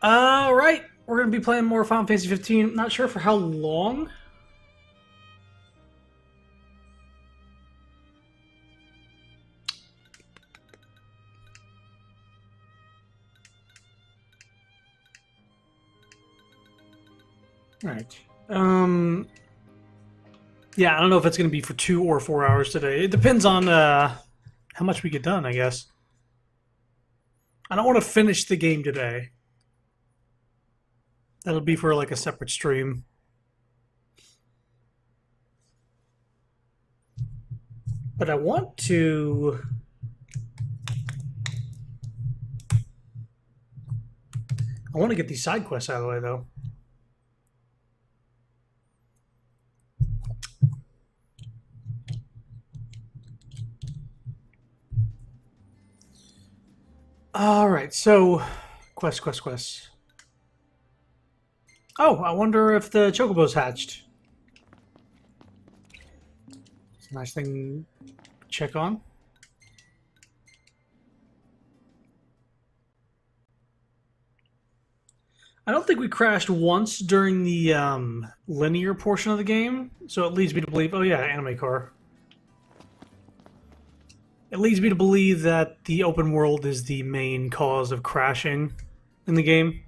Right. We're gonna be playing more Final Fantasy 15. Not sure for how long. Right. Yeah, I don't know if it's gonna be for 2 or 4 hours today. It depends on how much we get done, I guess. I don't want to finish the game today. That'll be for like a separate stream. But I want to. I want to get these side quests out of the way, though. All right, so quest. Oh, I wonder if the chocobo's hatched. It's a nice thing to check on. I don't think we crashed once during the linear portion of the game, so it leads me to believe. Oh yeah, anime car. It leads me to believe that the open world is the main cause of crashing in the game.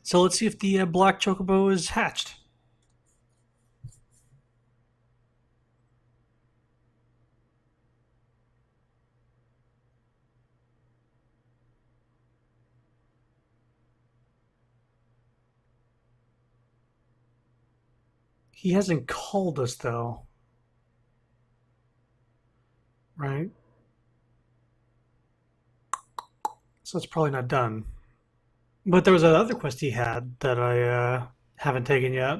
So let's see if the black chocobo is hatched. He hasn't called us though, right? So it's probably not done. But there was another quest he had that I haven't taken yet.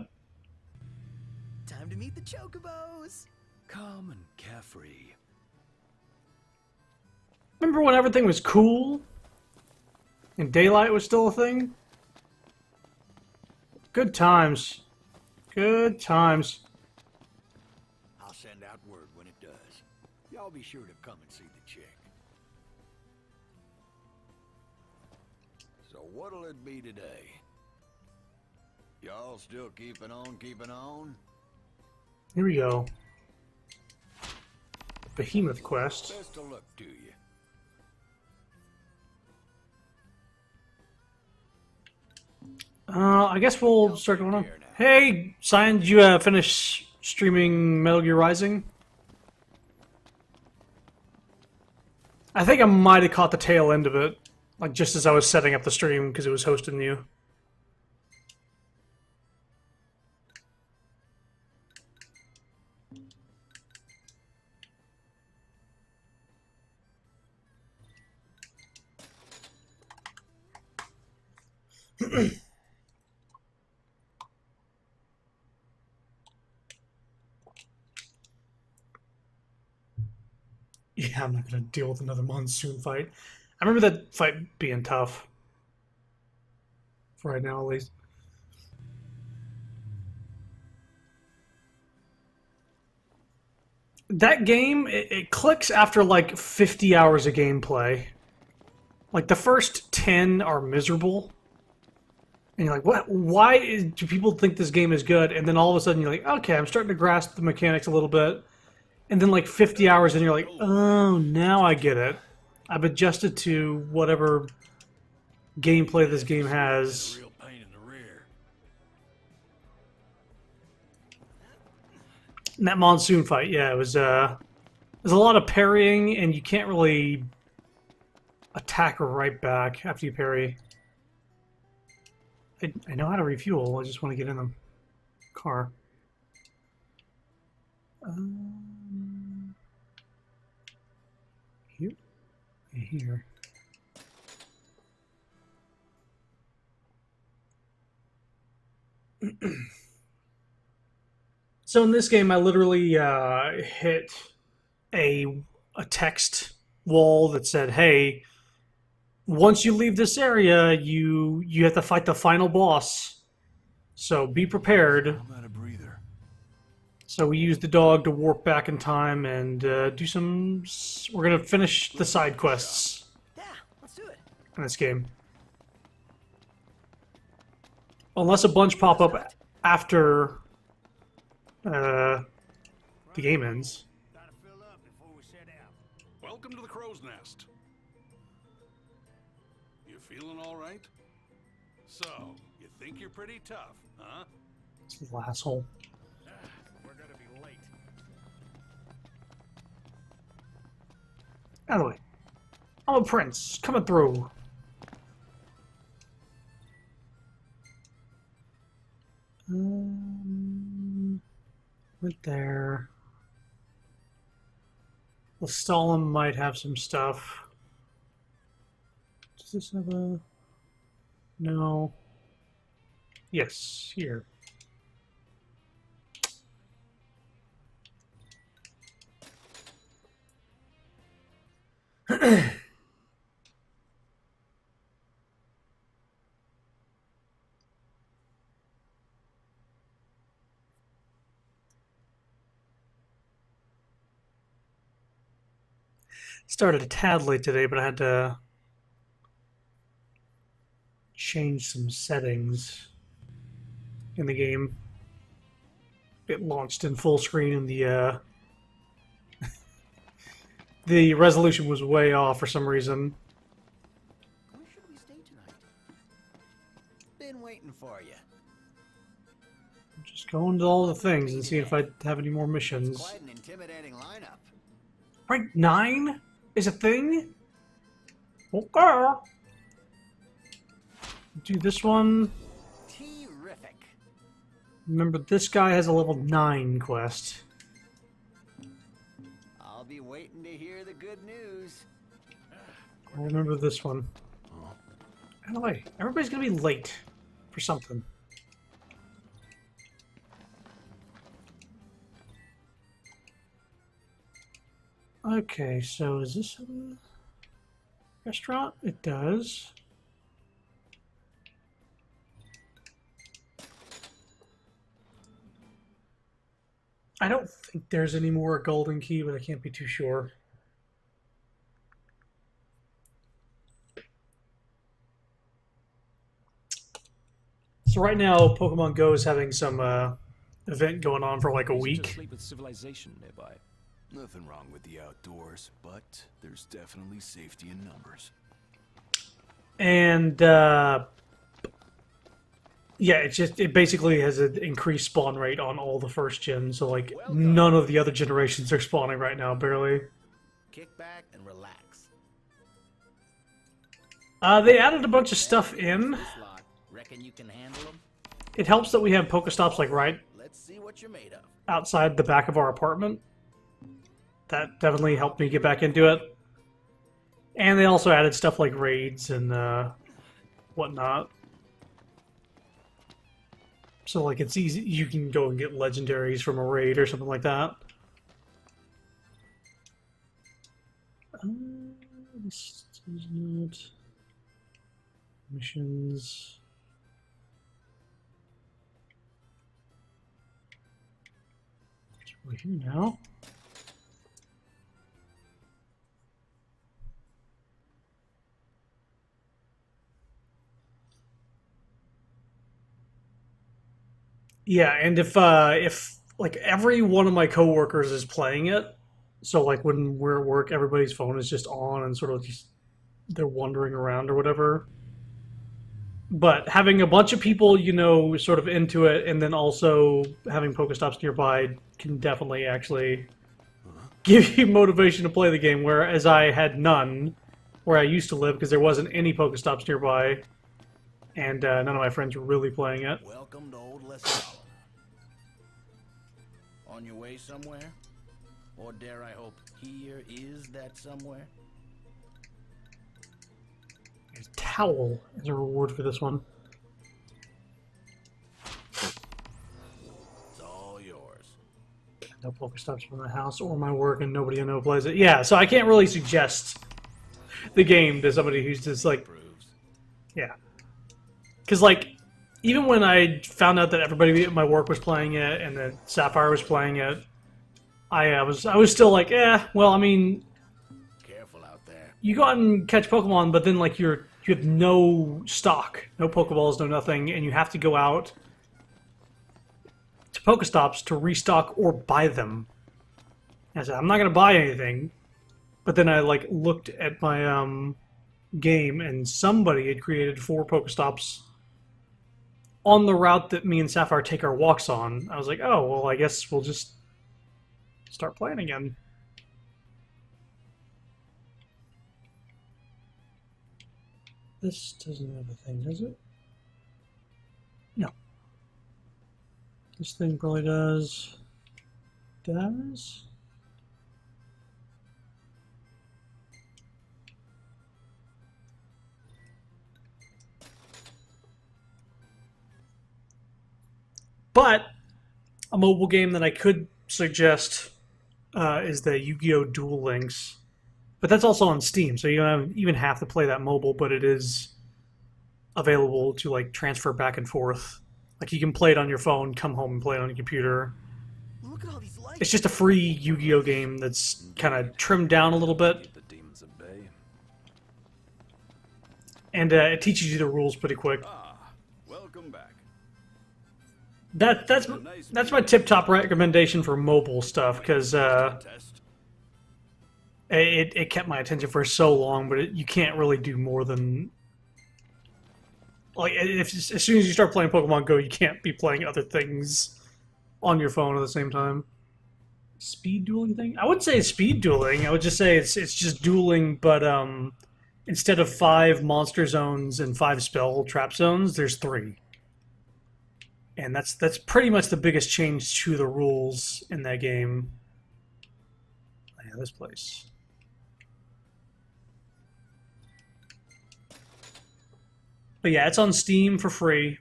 Time to meet the chocobos. Calm and carefree. Remember when everything was cool and daylight was still a thing? Good times. Good times. I'll send out word when it does. Y'all be sure to come and see the chick. So what'll it be today? Y'all still keeping on? Here we go. Behemoth quest. Best of luck to you. I guess we'll start going on. Hey, Cyan, did you finish streaming Metal Gear Rising? I think I might have caught the tail end of it, like just as I was setting up the stream because it was hosting you. Yeah, I'm not gonna deal with another monsoon fight. I remember that fight being tough. For right now, at least. That game, it clicks after like 50 hours of gameplay. Like the first 10 are miserable. And you're like, what? Do people think this game is good? And then all of a sudden you're like, okay, I'm starting to grasp the mechanics a little bit. And then like 50 hours and you're like, oh, now I get it. I've adjusted to whatever gameplay this game has. Real pain in the rear. And that monsoon fight, yeah, it was there's a lot of parrying and you can't really attack right back after you parry. I know how to refuel, I just want to get in the car. Here? Here. So in this game, I literally hit a text wall that said, "Hey, once you leave this area, you have to fight the final boss. So be prepared." I'm out of breather. So we use the dog to warp back in time and do some... We're going to finish the side quests Yeah, let's do it. in this game. Unless a bunch pop up after the game ends. Gotta fill up before we set out. Welcome to the crow's nest. You feeling all right? So, you think you're pretty tough, huh? This little asshole. We're gonna be late. Out of the way. I'm a prince, coming through. Right there. The Stalin might have some stuff. Does this have a... No. Yes, here. Started a tad late today, but I had to change some settings in the game. It launched in full screen and the the resolution was way off for some reason. Where should we stay tonight? Been waiting for you. Just going to all the things and see if I have any more missions. Quite an intimidating lineup. Rank 9 is a thing? Okay. Do this one. Terrific. Remember, this guy has a level 9 quest. I'll be waiting to hear the good news. I remember this one. By the way, everybody's gonna be late for something. Okay, so is this a restaurant? It does. I don't think there's any more golden key, but I can't be too sure. So right now, Pokemon Go is having some event going on for like a week. Sleep with civilization nearby. Nothing wrong with the outdoors, but there's definitely safety in numbers. And yeah, it basically has an increased spawn rate on all the first gen, so like none of the other generations are spawning right now, barely. Kick back and relax. They added a bunch of stuff in. This lot. Reckon you can handle them? It helps that we have Pokestops like right Let's see what you're made of. outside the back of our apartment. That definitely helped me get back into it. And they also added stuff like raids and whatnot. So like it's easy, you can go and get legendaries from a raid or something like that. This is not missions. We're here now. Yeah, and if like every one of my coworkers is playing it, so like when we're at work, everybody's phone is just on and sort of just they're wandering around or whatever. But having a bunch of people, you know, sort of into it, and then also having Pokestops nearby can definitely actually give you motivation to play the game. Whereas I had none where I used to live because there wasn't any Pokestops nearby, and none of my friends were really playing it. Welcome to Old Lesala. On your way somewhere? Or dare I hope here is that somewhere? There's a towel as a reward for this one. It's all yours. No Pokestops from my house or my work, and nobody I know plays it. Yeah, so I can't really suggest the game to somebody who's just like, Proves. yeah. Because, like, even when I found out that everybody at my work was playing it and that Sapphire was playing it, I was still like, well, I mean, Careful out there. you go out and catch Pokemon, but then like you have no stock, no Pokeballs, no nothing, and you have to go out to Pokestops to restock or buy them. I said, I'm not gonna buy anything, but then I like looked at my game, and somebody had created 4 Pokestops on the route that me and Sapphire take our walks on. I was like, oh well, I guess we'll just start playing again. This doesn't have a thing, does it? No. This thing probably does. Does? But a mobile game that I could suggest is the Yu-Gi-Oh! Duel Links. But that's also on Steam, so you don't even have to play that mobile, but it is available to like transfer back and forth. Like you can play it on your phone, come home and play it on your computer. Look at all these lights. It's just a free Yu-Gi-Oh! Game that's kind of trimmed down a little bit, The demons at bay. and it teaches you the rules pretty quick. Ah, welcome back. That's my tip-top recommendation for mobile stuff, because Test. it kept my attention for so long, but you can't really do more than like as soon as you start playing Pokemon Go, you can't be playing other things on your phone at the same time. Speed dueling thing? I wouldn't say it's speed dueling. I would just say it's just dueling, but instead of 5 monster zones and 5 spell trap zones, there's 3. And that's pretty much the biggest change to the rules in that game. Oh, yeah, this place. But yeah, it's on Steam for free.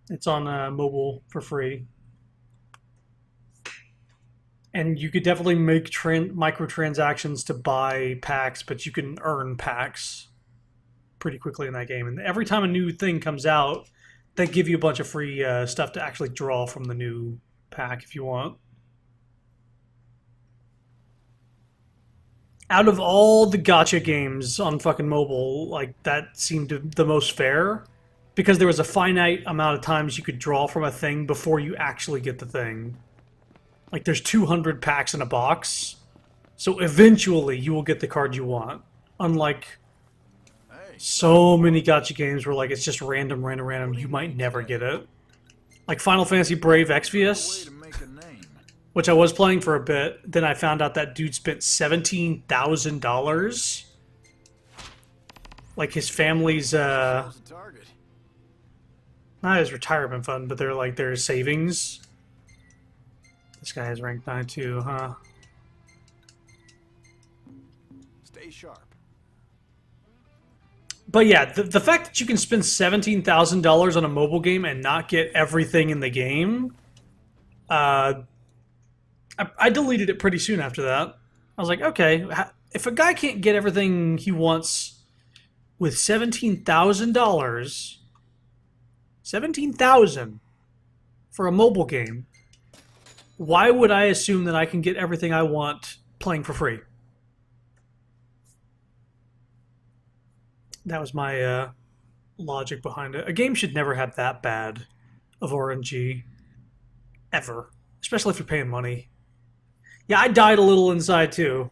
It's on mobile for free. And you could definitely make microtransactions to buy packs, but you can earn packs pretty quickly in that game. And every time a new thing comes out, they give you a bunch of free stuff to actually draw from the new pack if you want. Out of all the gacha games on fucking mobile, like that seemed the most fair, because there was a finite amount of times you could draw from a thing before you actually get the thing. Like there's 200 packs in a box, so eventually you will get the card you want. Unlike so many gacha games where like it's just random, you might never get it. Like Final Fantasy Brave Exvius, which I was playing for a bit, then I found out that dude spent $17,000. Like his family's not his retirement fund, but they're like their savings. This guy has rank 9 too, huh? Stay sharp. But yeah, the fact that you can spend $17,000 on a mobile game and not get everything in the game, I deleted it pretty soon after that. I was like, okay, if a guy can't get everything he wants with $17,000, $17,000 for a mobile game, why would I assume that I can get everything I want playing for free? That was my logic behind it. A game should never have that bad of RNG. Ever. Especially if you're paying money. Yeah, I died a little inside too.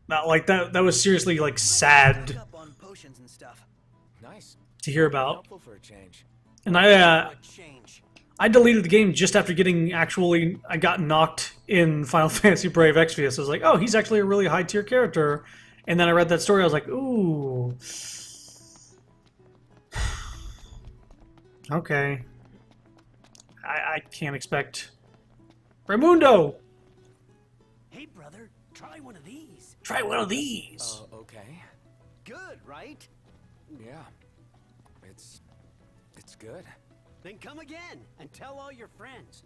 Not like that was seriously like sad Up on potions and stuff. Nice. to hear about. Helpful for a change. And Change. I deleted the game just after I got knocked in Final Fantasy Brave Exvius. I was like, oh, he's actually a really high tier character. And then I read that story, I was like, ooh. Okay. I can't expect... Raimundo! Hey, brother, try one of these. Try one of these! Okay. Good, right? Yeah. It's good. Then come again and tell all your friends.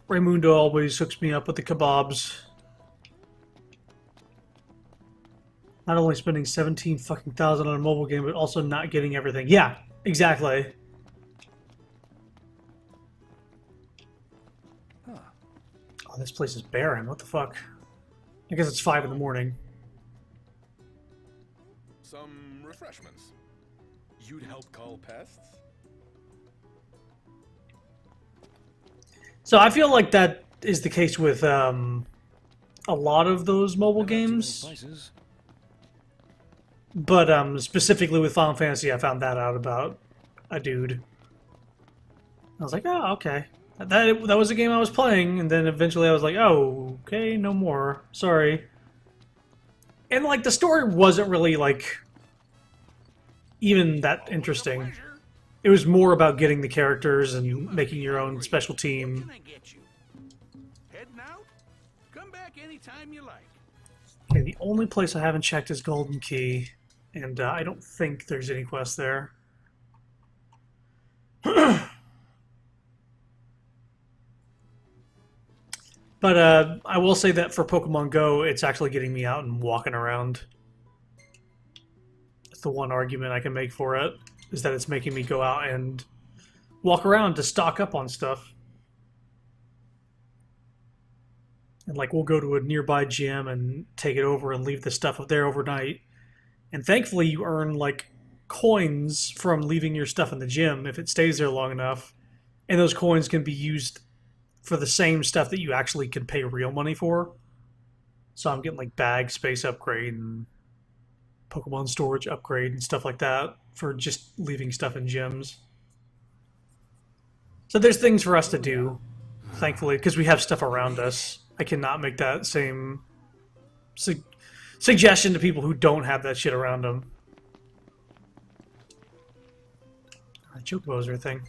Raimundo always hooks me up with the kebabs. Not only spending 17 fucking thousand on a mobile game, but also not getting everything. Yeah, Exactly. Huh. Oh, this place is barren. What the fuck? I guess it's 5 in the morning. Some refreshments. You'd help call pests? So I feel like that is the case with a lot of those mobile Never too many games. places. But specifically with Final Fantasy, I found that out about a dude. I was like, oh, okay. That was a game I was playing, and then eventually I was like, oh, okay, no more. Sorry. And, like, the story wasn't really, like, even that interesting. It was more about getting the characters and making your own special What team. can I get you? Heading out? Come back anytime you like. Okay, the only place I haven't checked is Golden Key, and I don't think there's any quests there. But I will say that for Pokemon Go, it's actually getting me out and walking around. That's the one argument I can make for it, is that it's making me go out and walk around to stock up on stuff. And like, we'll go to a nearby gym and take it over and leave the stuff up there overnight. And thankfully, you earn like coins from leaving your stuff in the gym if it stays there long enough. And those coins can be used for the same stuff that you actually can pay real money for. So I'm getting like bag space upgrade and Pokemon storage upgrade and stuff like that for just leaving stuff in gyms. So there's things for us to do, thankfully, because we have stuff around us. I cannot make that same suggestion to people who don't have that shit around them. Chocobos are a thing.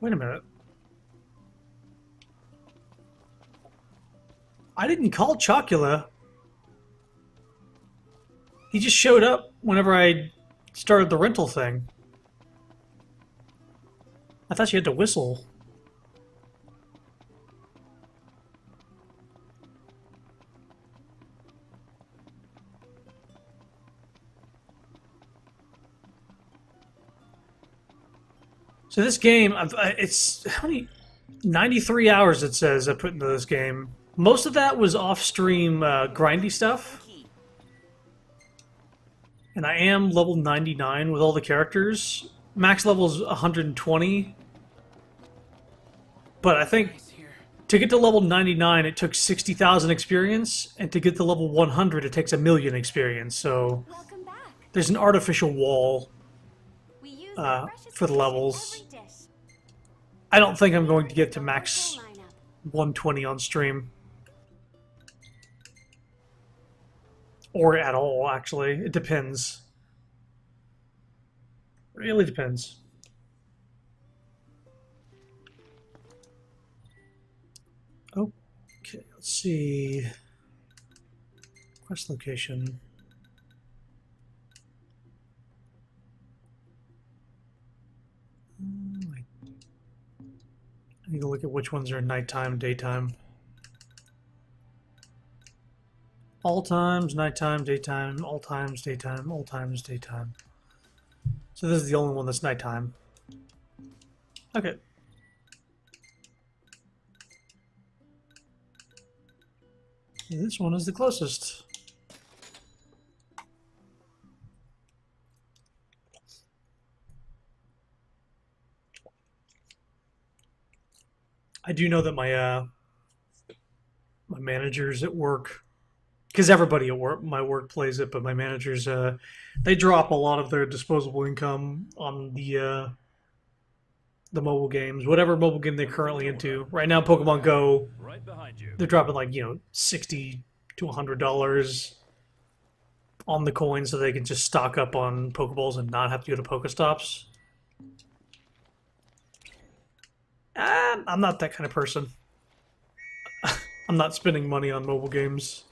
Wait a minute. I didn't call Chocula. He just showed up whenever I started the rental thing. I thought you had to whistle. So this game, it's how many? 93 hours it says I put into this game. Most of that was off-stream grindy stuff. And I am level 99 with all the characters. Max level is 120. But I think to get to level 99 it took 60,000 experience, and to get to level 100 it takes 1,000,000 experience. So Welcome back. there's an artificial wall We use for the levels. I don't think I'm going to get to max 120 on stream. Or at all, actually. It depends. Really depends. Okay, let's see. Quest location. I need to look at which ones are nighttime, daytime. All times, nighttime, daytime, all times, daytime, all times, daytime. So this is the only one that's nighttime. Okay. This one is the closest. I do know that my my managers at work, because everybody at work, my work plays it, but my managers, they drop a lot of their disposable income on the mobile games, whatever mobile game they're currently into. Right now, Pokemon Go, Right behind you. they're dropping like, $60 to $100 on the coins so they can just stock up on Pokeballs and not have to go to Pokestops. I'm not that kind of person. I'm not spending money on mobile games.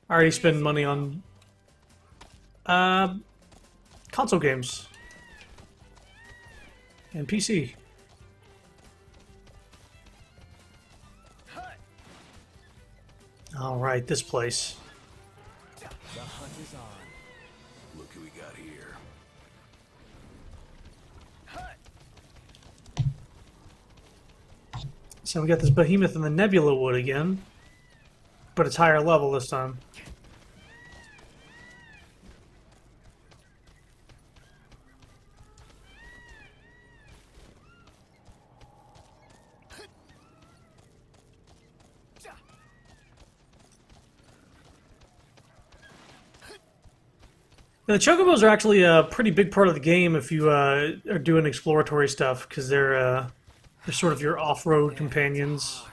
I already spend money on console games and PC. All right, this place. The hunt is on. Look who we got here. So we got this behemoth in the Nebula Wood again, but it's higher level this time. The chocobos are actually a pretty big part of the game if you are doing exploratory stuff, because they're sort of your off-road companions.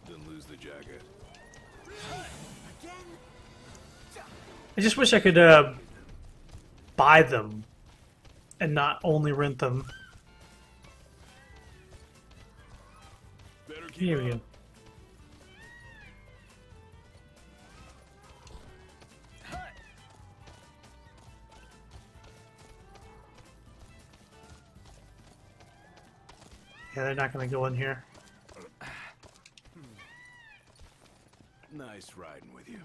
Didn't lose the jacket. I just wish I could buy them and not only rent them. Better keep Here we up. go. Yeah, they're not going to go in here. Nice riding with you.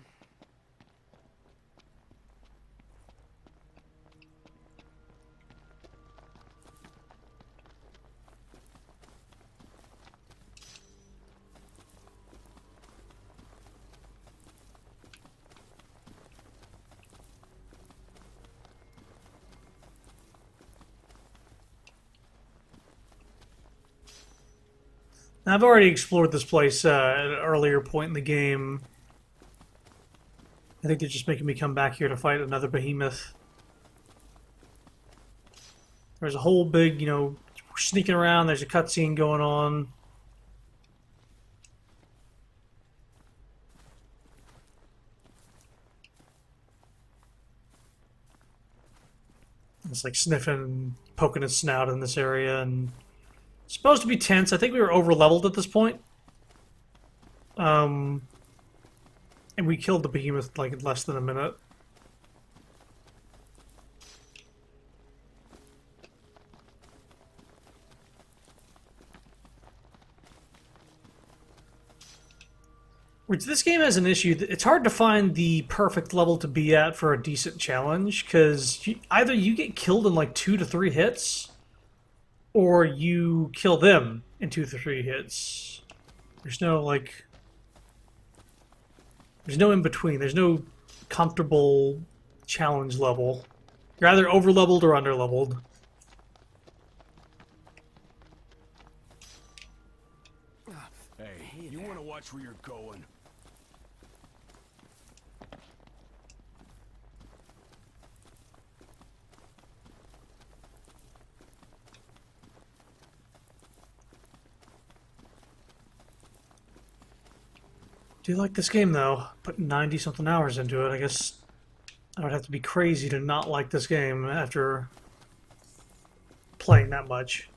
Now, I've already explored this place at an earlier point in the game. I think they're just making me come back here to fight another behemoth. There's a whole big, we're sneaking around, there's a cutscene going on. It's like sniffing, poking its snout in this area, and it's supposed to be tense. I think we were over leveled at this point. And we killed the behemoth like in less than a minute. Which this game has an issue. It's hard to find the perfect level to be at for a decent challenge, because either you get killed in like 2 to 3 hits, or you kill them in 2 to 3 hits. There's no there's no in between. There's no comfortable challenge level. You're either over leveled or under leveled. Hey, you want to watch where you're going? Do you like this game though? Put 90 something hours into it. I guess I would have to be crazy to not like this game after playing that much.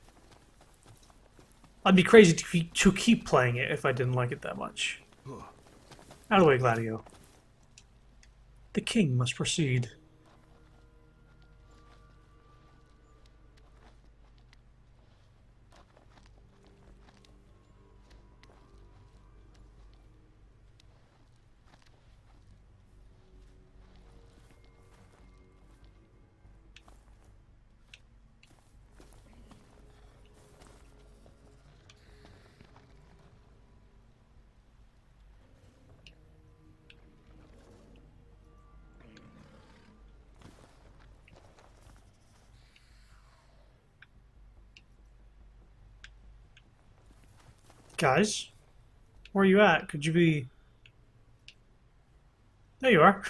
I'd be crazy to keep playing it if I didn't like it that much. Out of the way, Gladio. The king must proceed. Guys, where are you at? Could you be... There you are.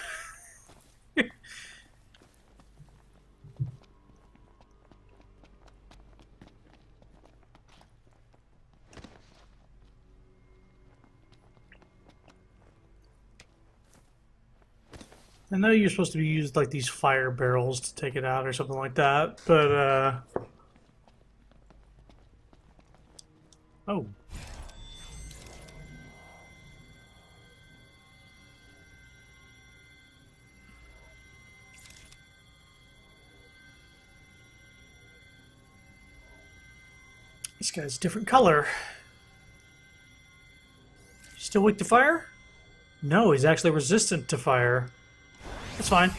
I know you're supposed to be used like these fire barrels to take it out or something like that, but oh. This guy's a different color. Still weak to fire? No, he's actually resistant to fire. That's fine.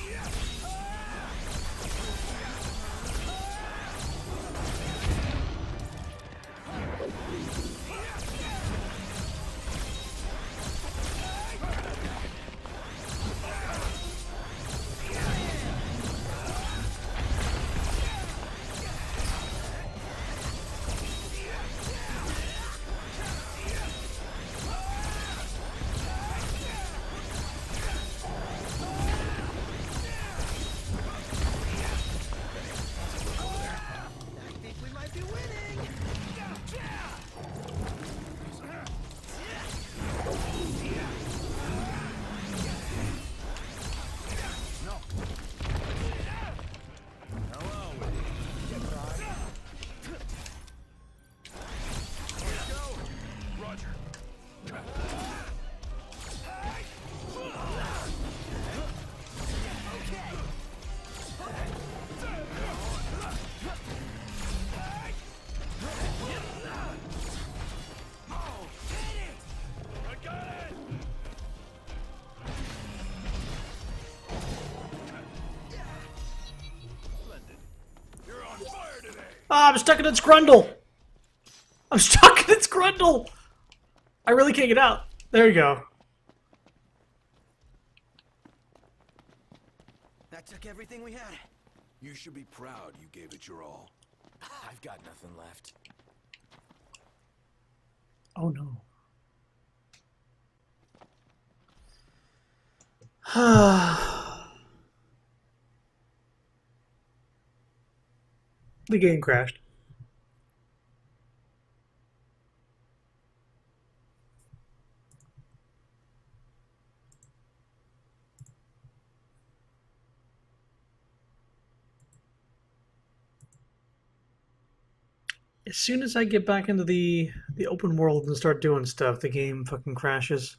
Ah, I'm stuck in its grundle. I'm stuck in its grundle. I really can't get out. There you go. That took everything we had. You should be proud you gave it your all. I've got nothing left. Oh no. The game crashed. As soon as I get back into the open world and start doing stuff, the game fucking crashes.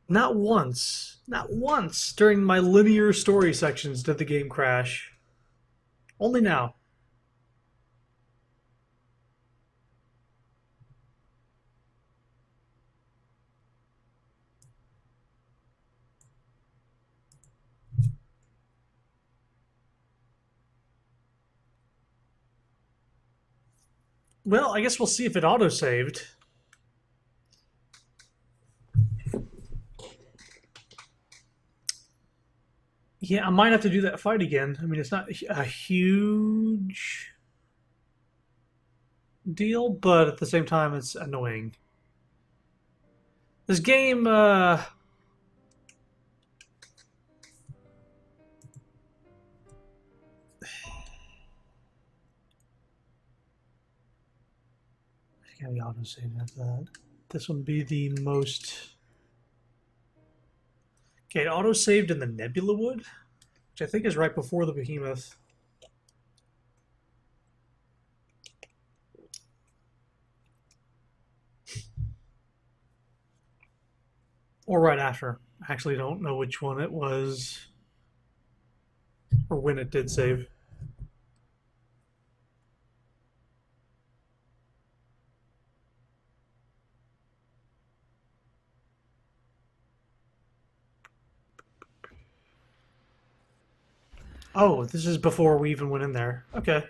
Not once during my linear story sections did the game crash. Only now. Well, I guess we'll see if it auto-saved. Yeah, I might have to do that fight again. I mean, it's not a huge deal, but at the same time, it's annoying. This game, it's gotta be auto-saved after that. This would be the most... Okay, it auto-saved in the Nebula Wood, which I think is right before the Behemoth. Or right after. I actually don't know which one it was or when it did save. Oh, this is before we even went in there. Okay.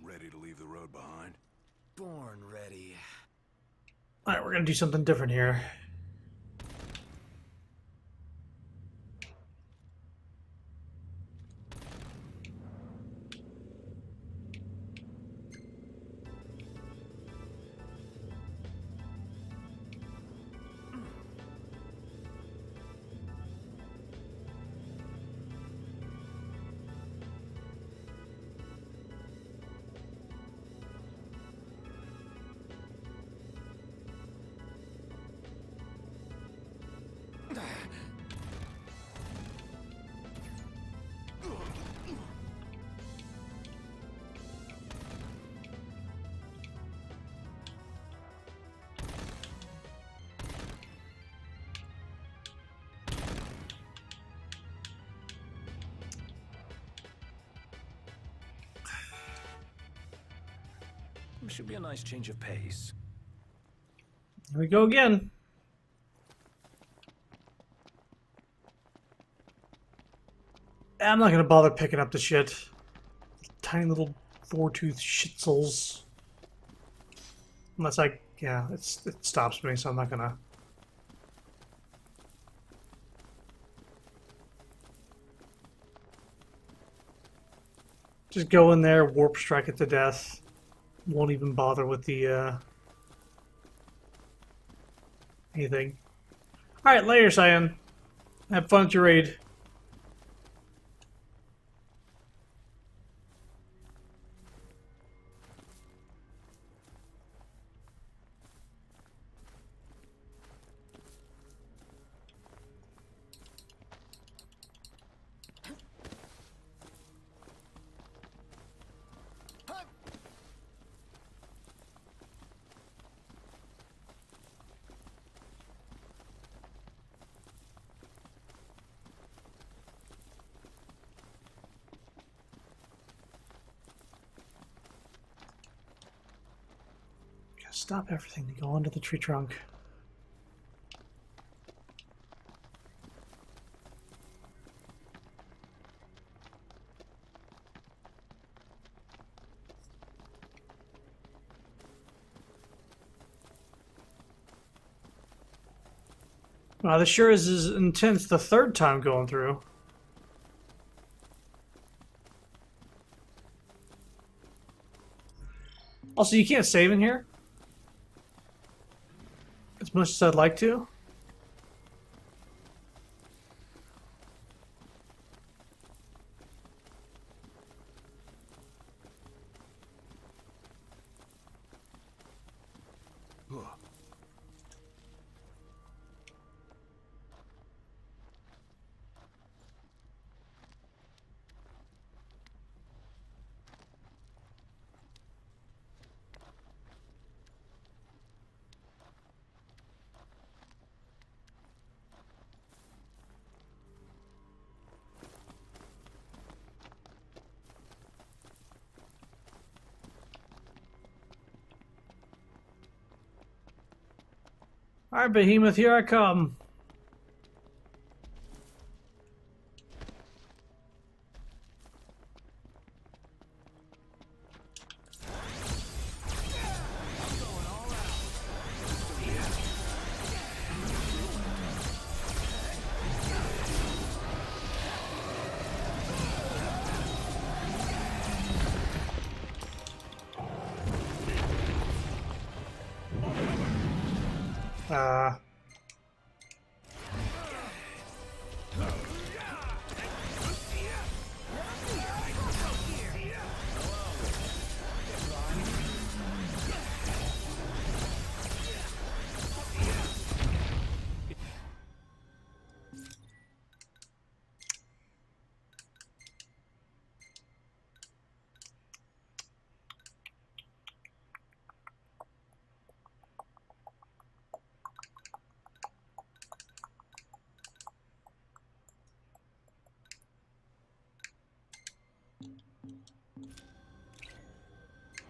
Ready to leave the road behind? Born ready. Alright, we're gonna do something different here. Should be a nice change of pace. Here we go again. I'm not gonna bother picking up the shit. Tiny little four-tooth shitzuls. Unless yeah, it stops me, so I'm not gonna. Just go in there, warp strike it to death. Won't even bother with the anything. Alright, later, Cyan. Have fun at your raid. Stop everything to go under the tree trunk. Wow, this sure is as intense the third time going through. Also, you can't save in here. As much as I'd like to. Alright, Behemoth, here I come.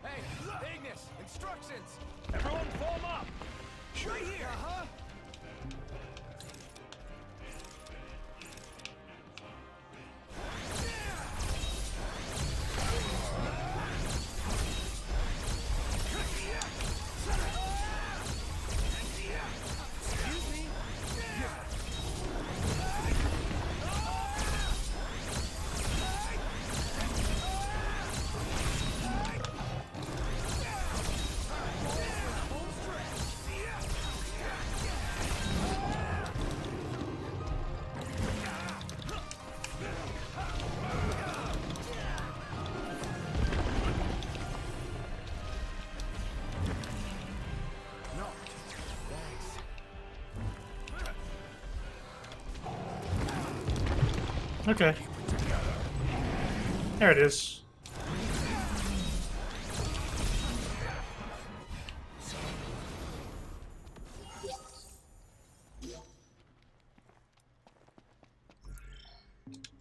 Hey, Ignis! Instructions! Everyone form up! Right here! Uh-huh! Okay. There it is.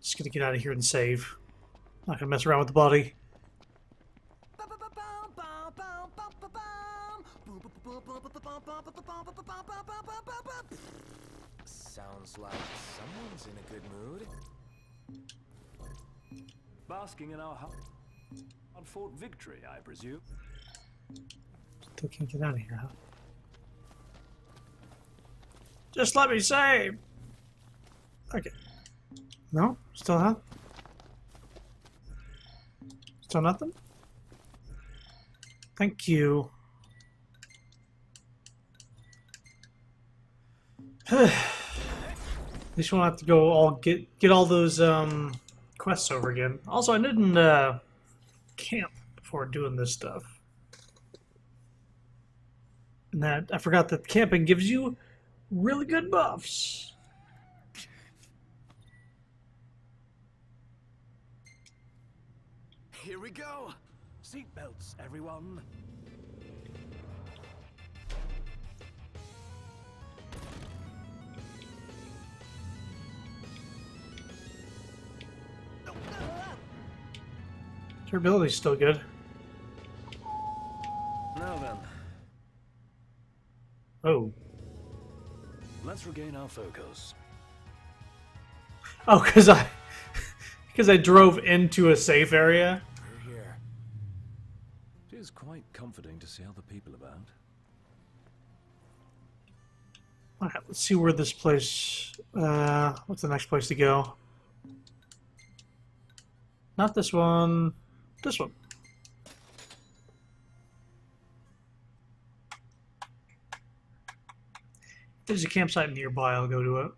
Just gonna get out of here and save. Not gonna mess around with the body. Sounds like someone's in a good mood. Basking in our hard-fought victory, I presume. Still can't get out of here, huh? Just let me save! Okay. No? Still not? Still nothing? Thank you. At least we won't have to go all get all those quests over again. Also, I didn't camp before doing this stuff. And that I forgot that camping gives you really good buffs. Here we go. Seatbelts, everyone. Durability's still good. Now then, Oh. let's regain our focus. Oh, because I drove into a safe area. We're here. It is quite comforting to see other people about. Alright, let's see where this place... what's the next place to go? Not this one. This one. If there's a campsite nearby, I'll go to it.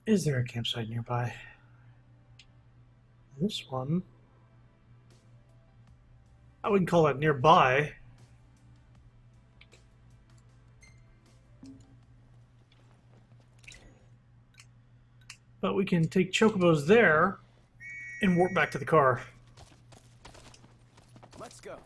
Is there a campsite nearby? This one. I wouldn't call it nearby. But we can take chocobos there and warp back to the car. Let's go.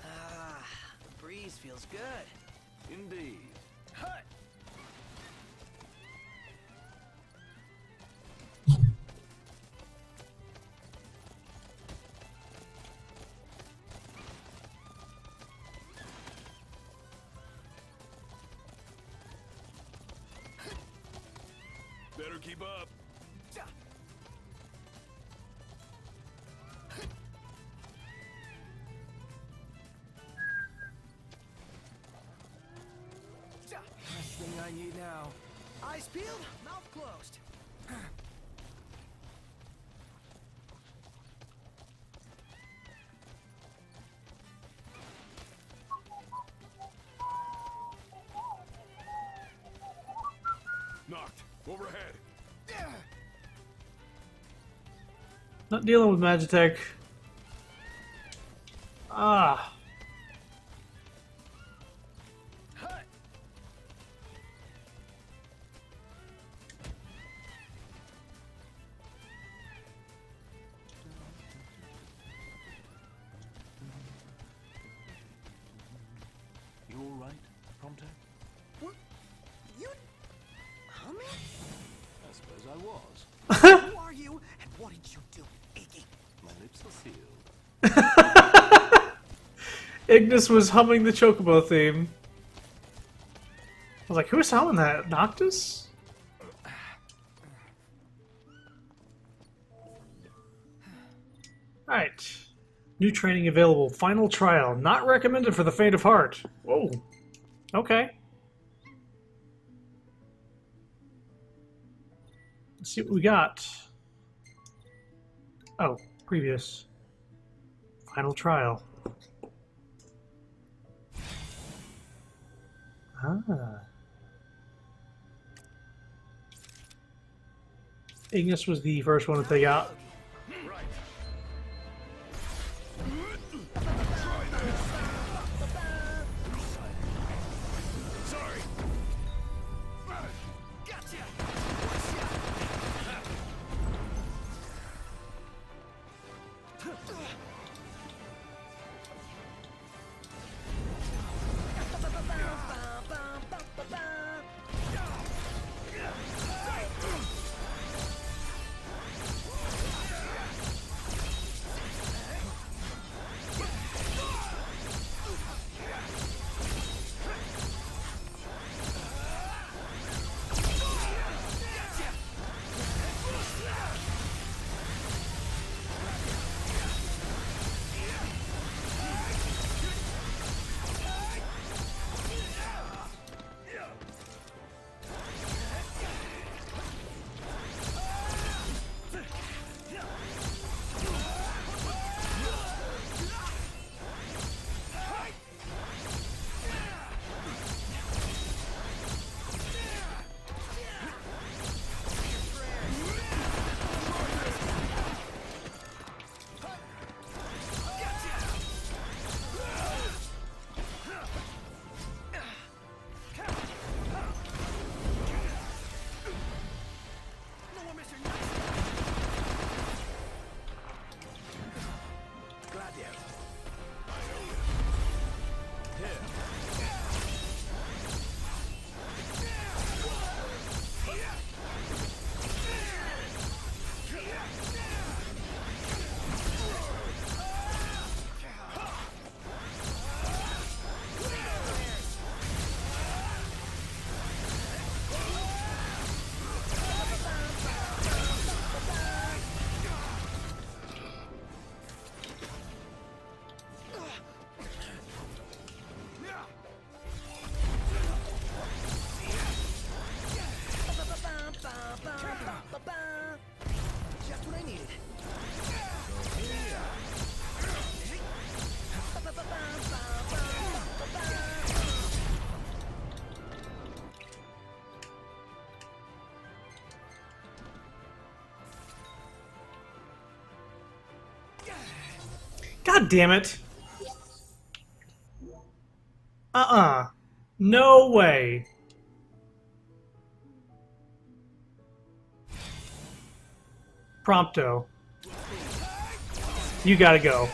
Ah, the breeze feels good. Indeed. Hut. Better keep up. Last thing I need now. Eyes peeled, mouth closed. Knocked. Overhead. Not dealing with Magitech. Ah. Hut. You all right, Prompto? What? You? Huh, man? I suppose I was. Who are you, and what did you do, Iggy? My lips are sealed. Ignis was humming the Chocobo theme. I was like, who's humming that? Noctis? Alright. New training available. Final trial. Not recommended for the faint of heart. Whoa. Okay. see what we got. Oh, previous. Final trial. Ah. Ignis was the first one that they got. Just what I needed. God damn it! No way. Prompto. You gotta go.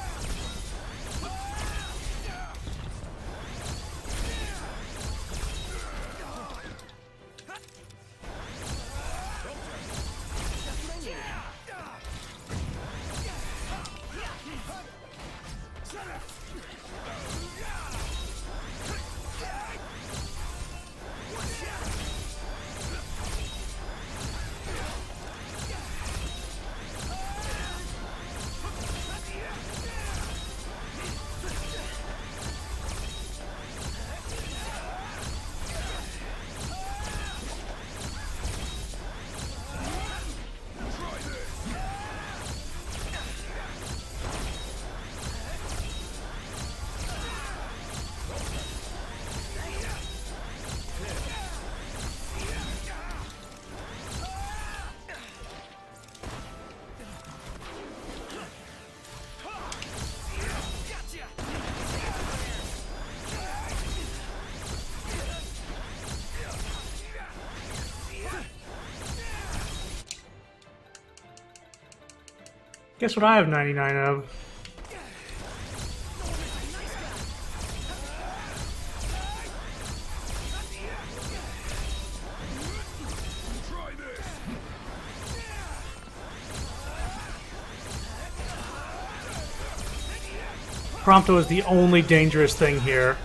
Guess what I have 99 of? Prompto is the only dangerous thing here.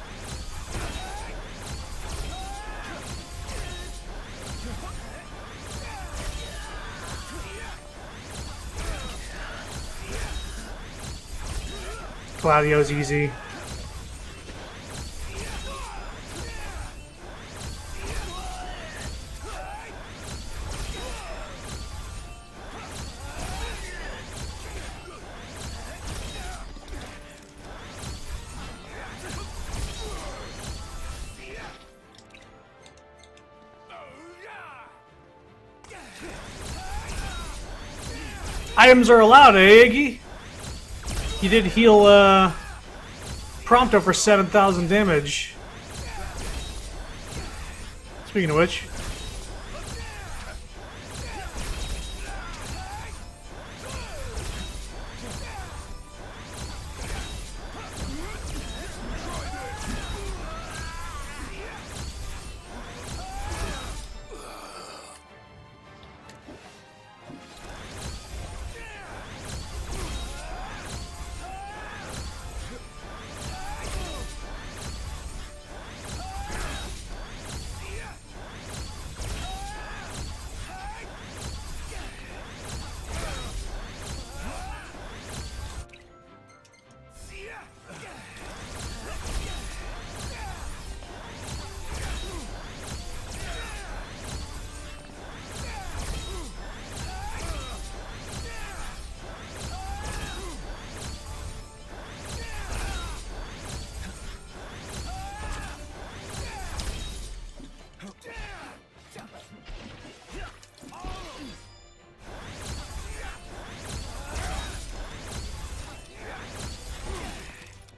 Gladio's easy. Items are allowed, eh, Iggy? You did heal Prompto for 7,000 damage. Speaking of which.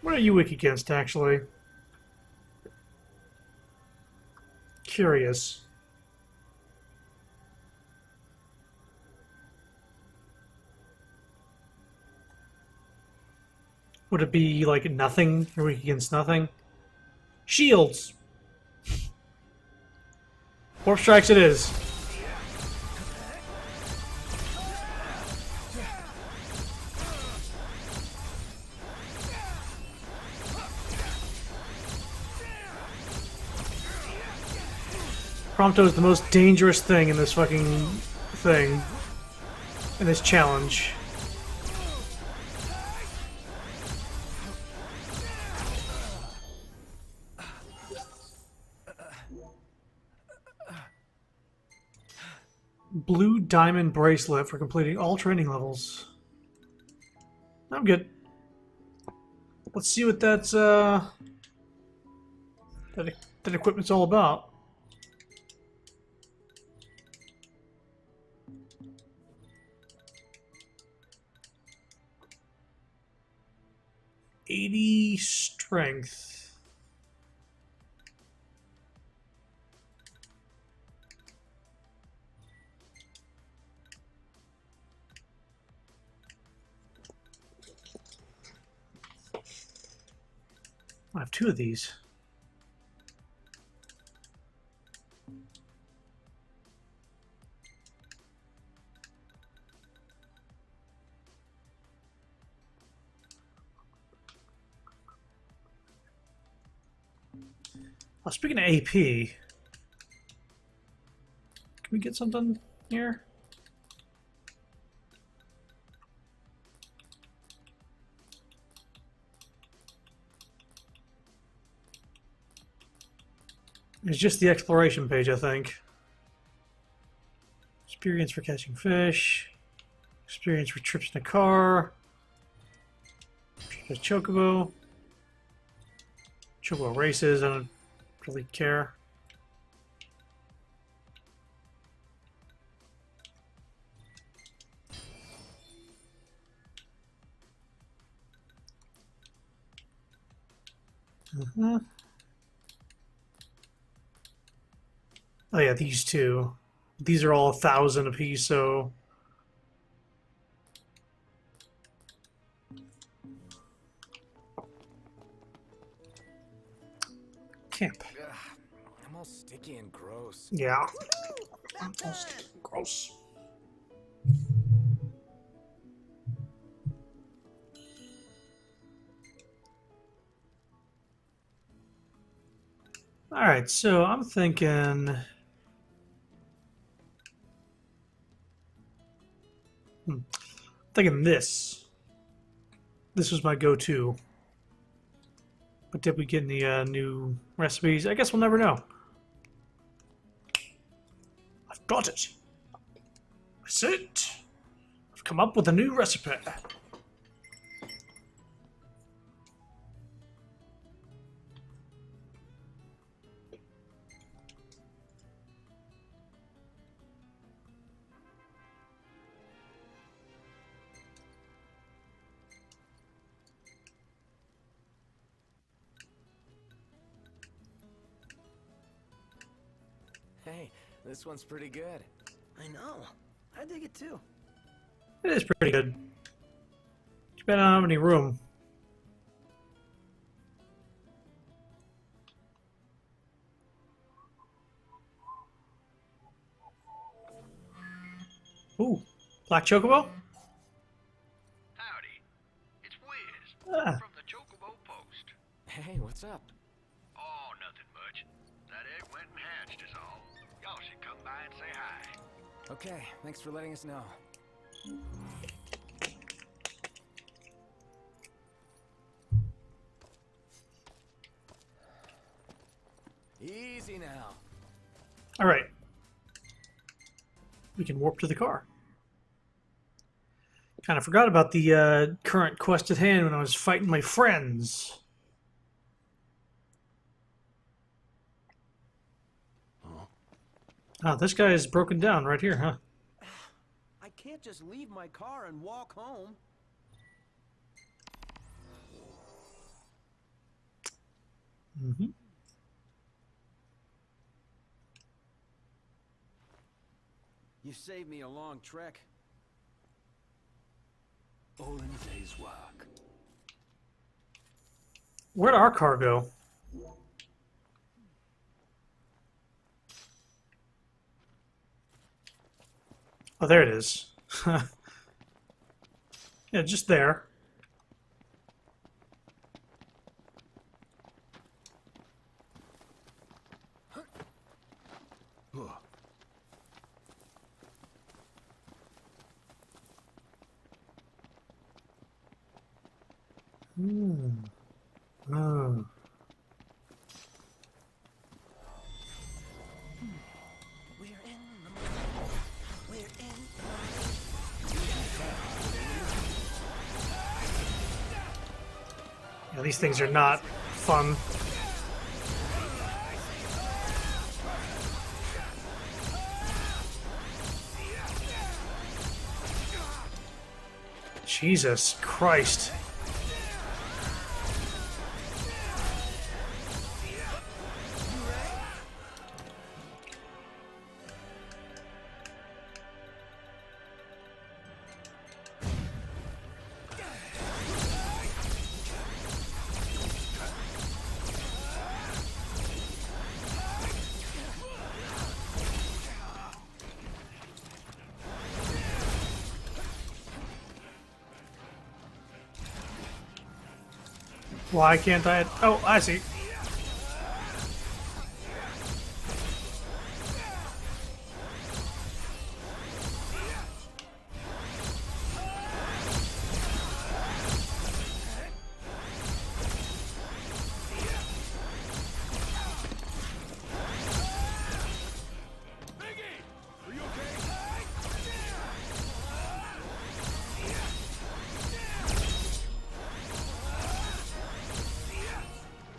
What are you weak against, actually? Curious. Would it be like nothing? You're weak against nothing? Shields! Warp strikes it is. Prompto is the most dangerous thing in this fucking thing. In this challenge. Blue diamond bracelet for completing all training levels. I'm good. Let's see what that equipment's all about. '80 strength. I have two of these. Speaking of AP, can we get something here? It's just the exploration page, I think. Experience for catching fish. Experience for trips in a car. Chocobo. Chocobo races, I don't really care. Oh yeah, these two. These are all 1,000 apiece, so... Camp. I'm all sticky and gross. Yeah. All sticky and gross. Alright, so I'm thinking... thinking this. This was my go-to. But did we get any new recipes? I guess we'll never know. I've got it. That's it. I've come up with a new recipe. Hey, this one's pretty good. I know. I dig it too. It is pretty good. Too bad I don't have any room. Ooh, Black Chocobo? Howdy. It's Wiz Ah, from the Chocobo Post. Hey, what's up? Oh, nothing much. That egg went and hatched is all. Y'all should come by and say hi. Okay, thanks for letting us know. Easy now. all right. We can warp to the car. Kind of forgot about the current quest at hand when I was fighting my friends. Oh, this guy is broken down right here, huh? I can't just leave my car and walk home. Mm-hmm. You saved me a long trek. All in a day's work. Where'd our car go? Oh, there it is. Yeah, just there. Hmm. Oh. We're in the We're in Yeah, these things are not fun. Jesus Christ. Why can't I? Oh, I see.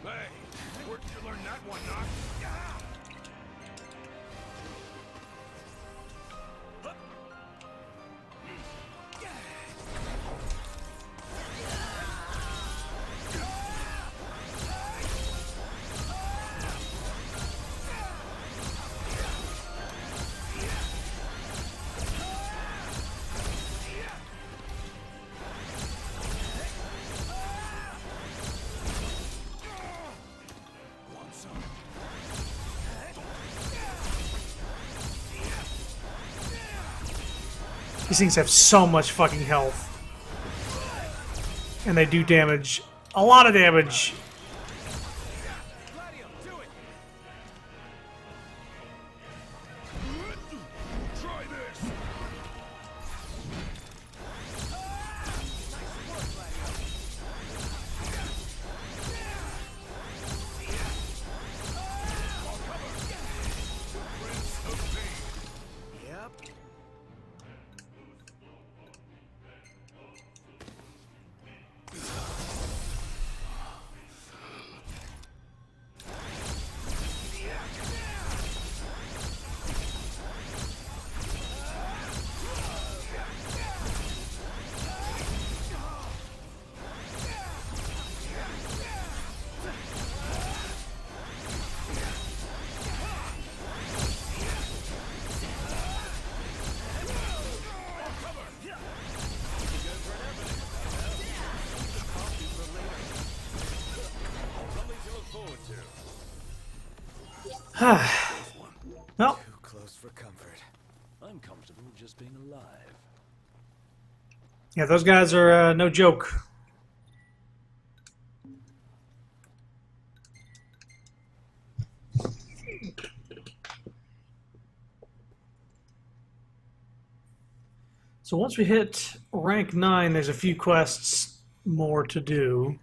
Hey, where'd you learn that one, Knock? These things have so much fucking health. And they do damage. A lot of damage. Try this! Yep. Well, Too close for comfort. I'm comfortable just being alive. yeah, those guys are no joke. So once we hit rank 9, there's a few quests more to do.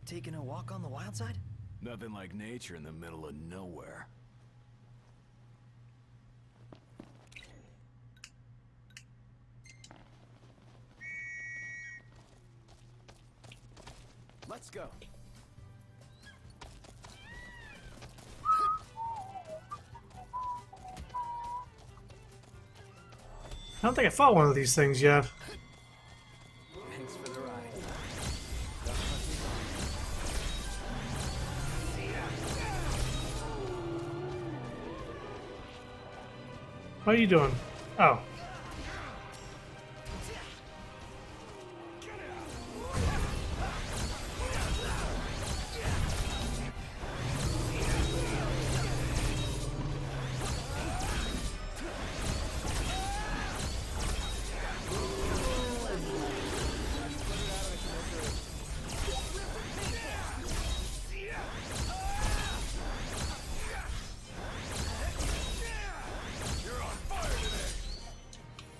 Taking a walk on the wild side? Nothing like nature in the middle of nowhere. Let's go. I don't think I fought one of these things yet. Thanks for the ride. What are you doing? Oh.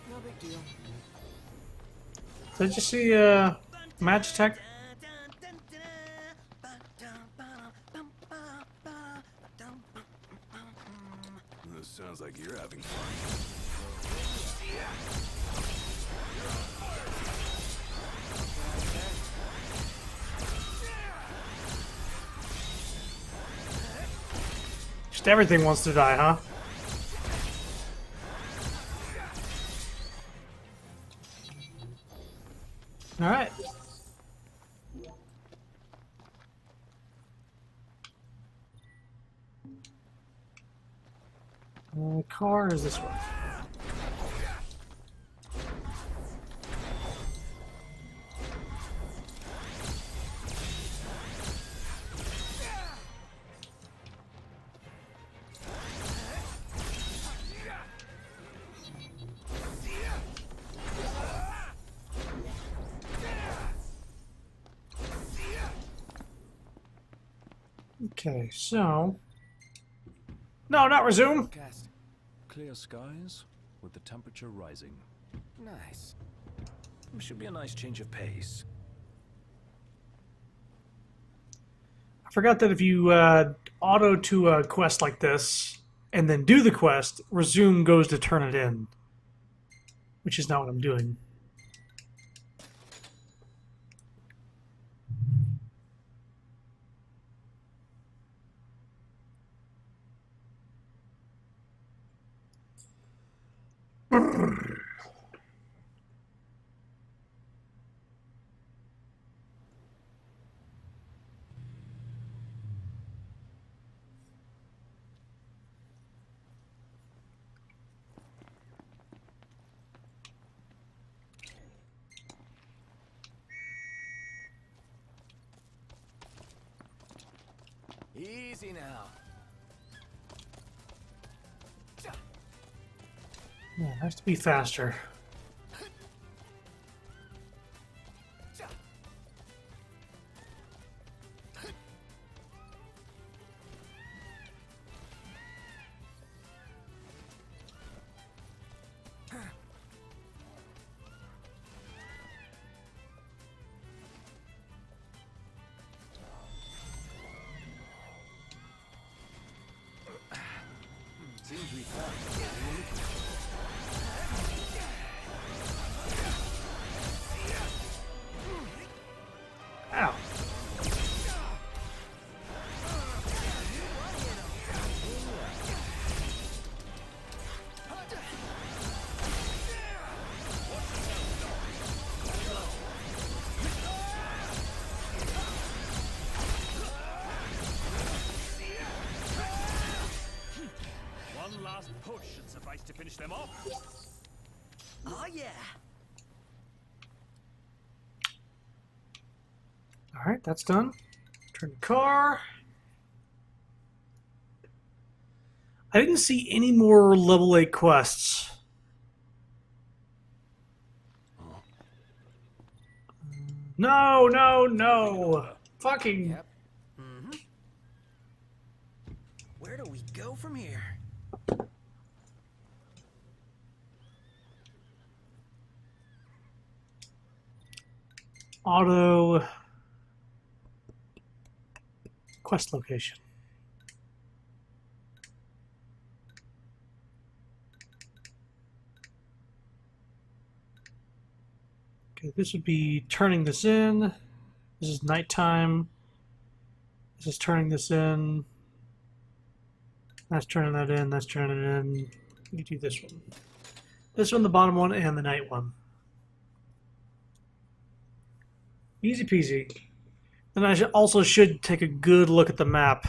No big deal. Did you see Magitech? This sounds like you're having fun. Just everything wants to die, huh? All right. Car is this one. Okay, so... No, not resume! Cast. Clear skies with the temperature rising. Nice. Should be a nice change of pace. I forgot that if you auto to a quest like this, and then do the quest, resume goes to turn it in. Which is not what I'm doing. Easy now. Yeah, it has to be faster. Seems we found One last push should suffice to finish them off. Oh yeah. Alright, that's done. Turn the car. I didn't see any more level 8 quests. No, no, no. Fucking... Yep. Mm-hmm. Where do we go from here? Auto... Quest location. Okay, this would be turning this in. This is nighttime. This is turning this in. That's turning that in. That's turning it in. You do this one. This one, the bottom one, and the night one. Easy peasy. And I also should take a good look at the map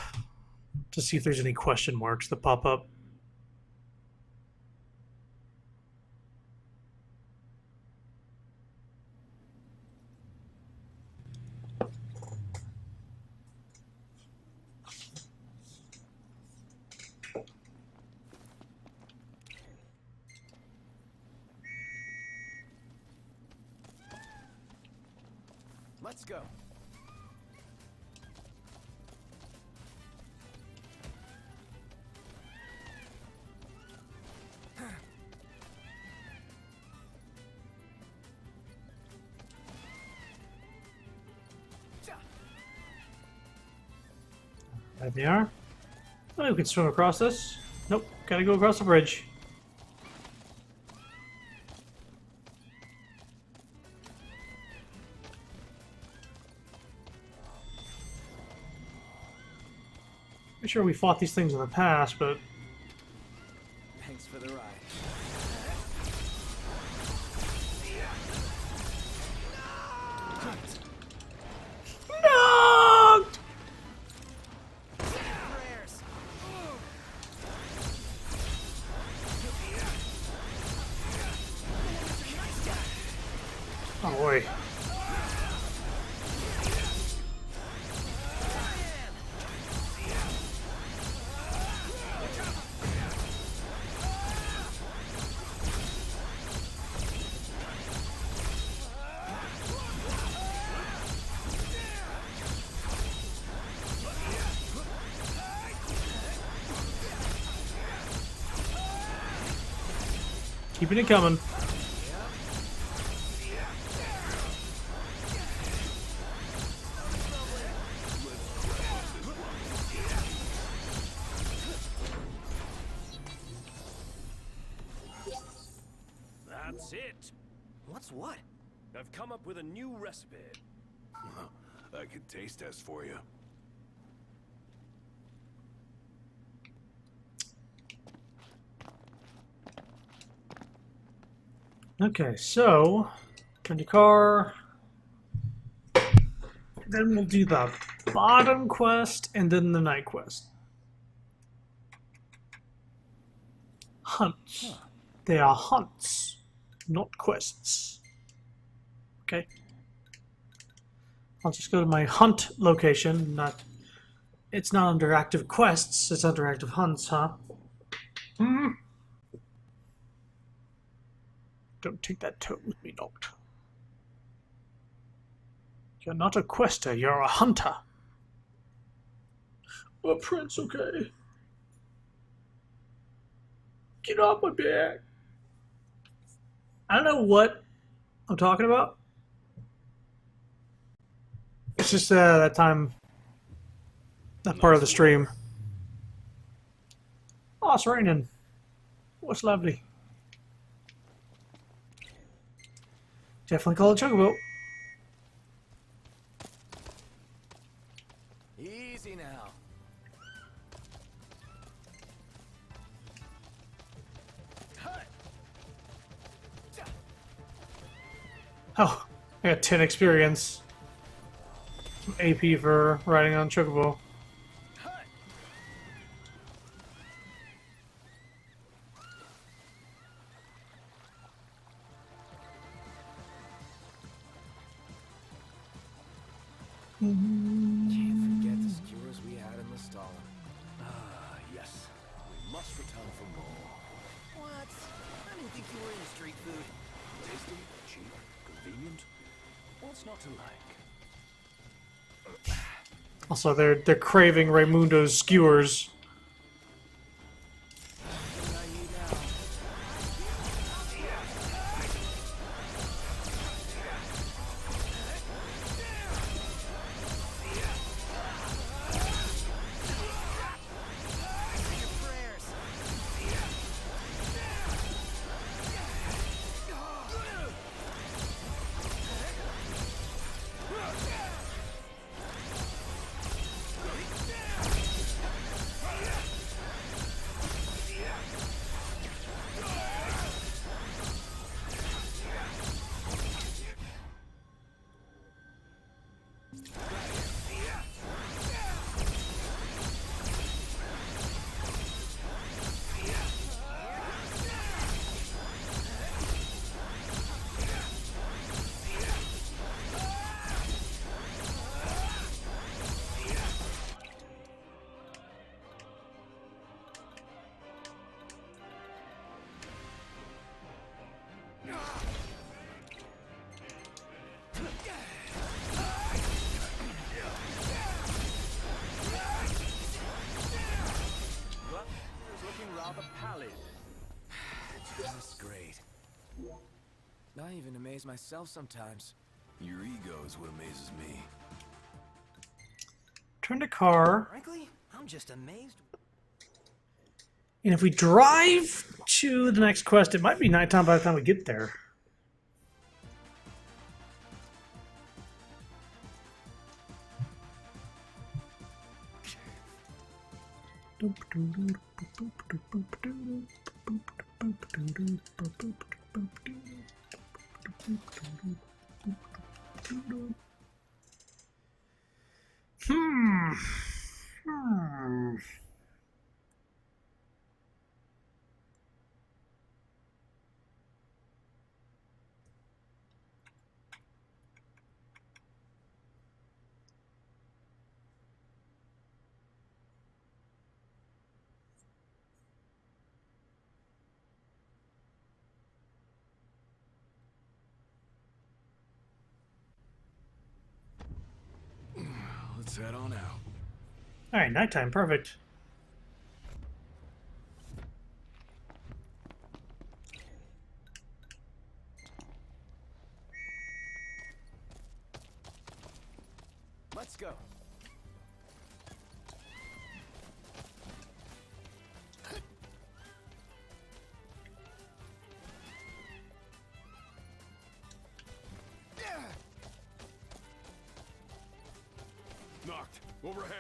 to see if there's any question marks that pop up. Let's go. There they are. Oh, we can swim across this. Nope, gotta go across the bridge. I'm sure we fought these things in the past, but Thanks for the ride. no! Prayers. Oh boy. Keeping it coming. That's it. What's what? I've come up with a new recipe. I can taste test for you. Okay, so turn the car. Then we'll do the bottom quest and then the night quest. Hunts. They are hunts, not quests. Okay. I'll just go to my hunt location. It's not under active quests, it's under active hunts, huh? Don't take that tone with me, Noct. You're not a quester, you're a hunter. Oh, Prince, okay. Get off my back. I don't know what I'm talking about. It's just that time, that part of the stream. Oh, it's raining. What's lovely. Definitely call it Chocobo. Easy now. Oh, I got 10 experience. Some AP for riding on Chocobo. Can't forget the skewers we had in the stall. Ah, yes. We must return for more. What? I didn't think you were into street food. Tasty, cheap, convenient. What's not to like? Also, they're craving Raimundo's skewers. Everything I need now. Your prayers. Well, it's looking rather pallid. Just great. I even amaze myself sometimes. Your ego is what amazes me. Turn to car. Frankly, I'm just amazed. And if we drive to the next quest, it might be nighttime by the time we get there. Hmm. Let's head on out. All right, nighttime, perfect. Let's go. Knocked. Overhead.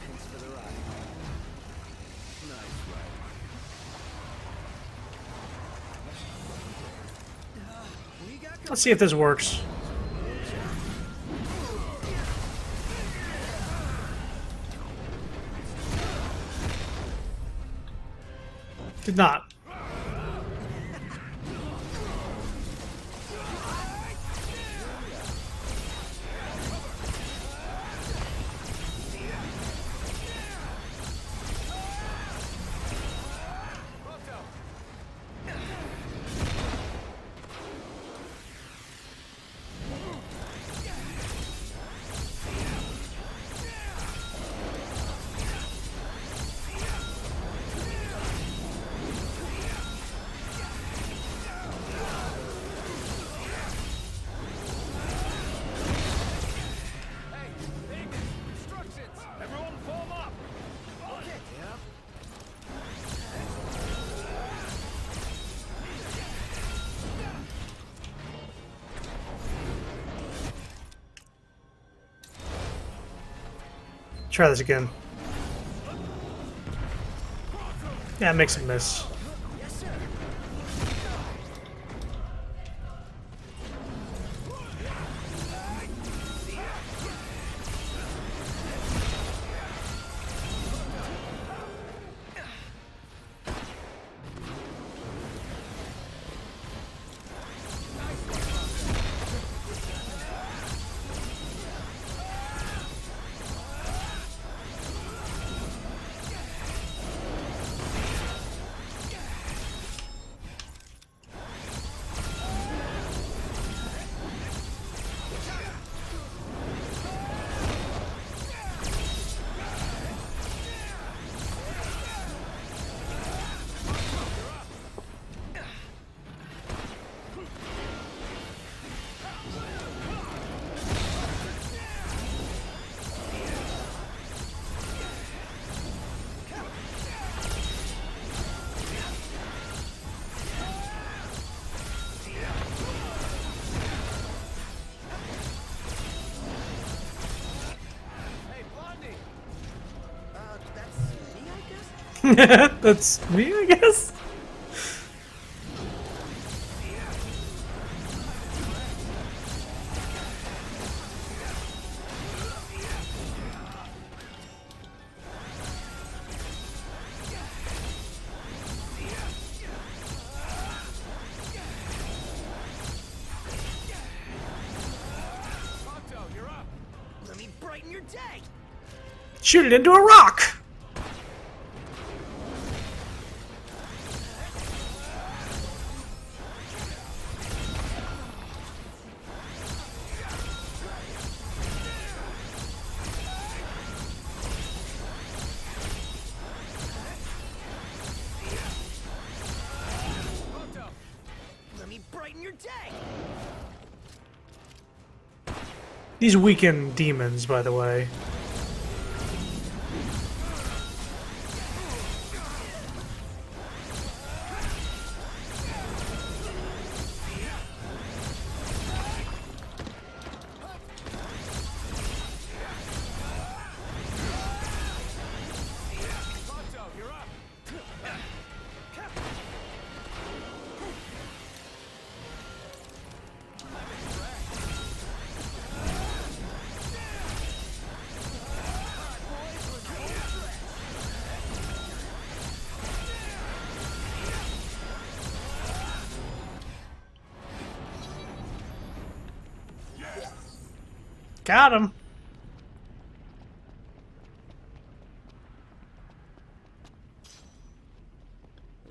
Thanks for the ride. Nice ride. We got Let's see if this works. Did not. Everyone form up! Okay. Yep. Try this again. Yeah, it makes a miss. Yes, sir. That's me, I guess. Let me brighten your day. Shoot it into a rock. Let me brighten your day. These weaken demons, by the way. Got him.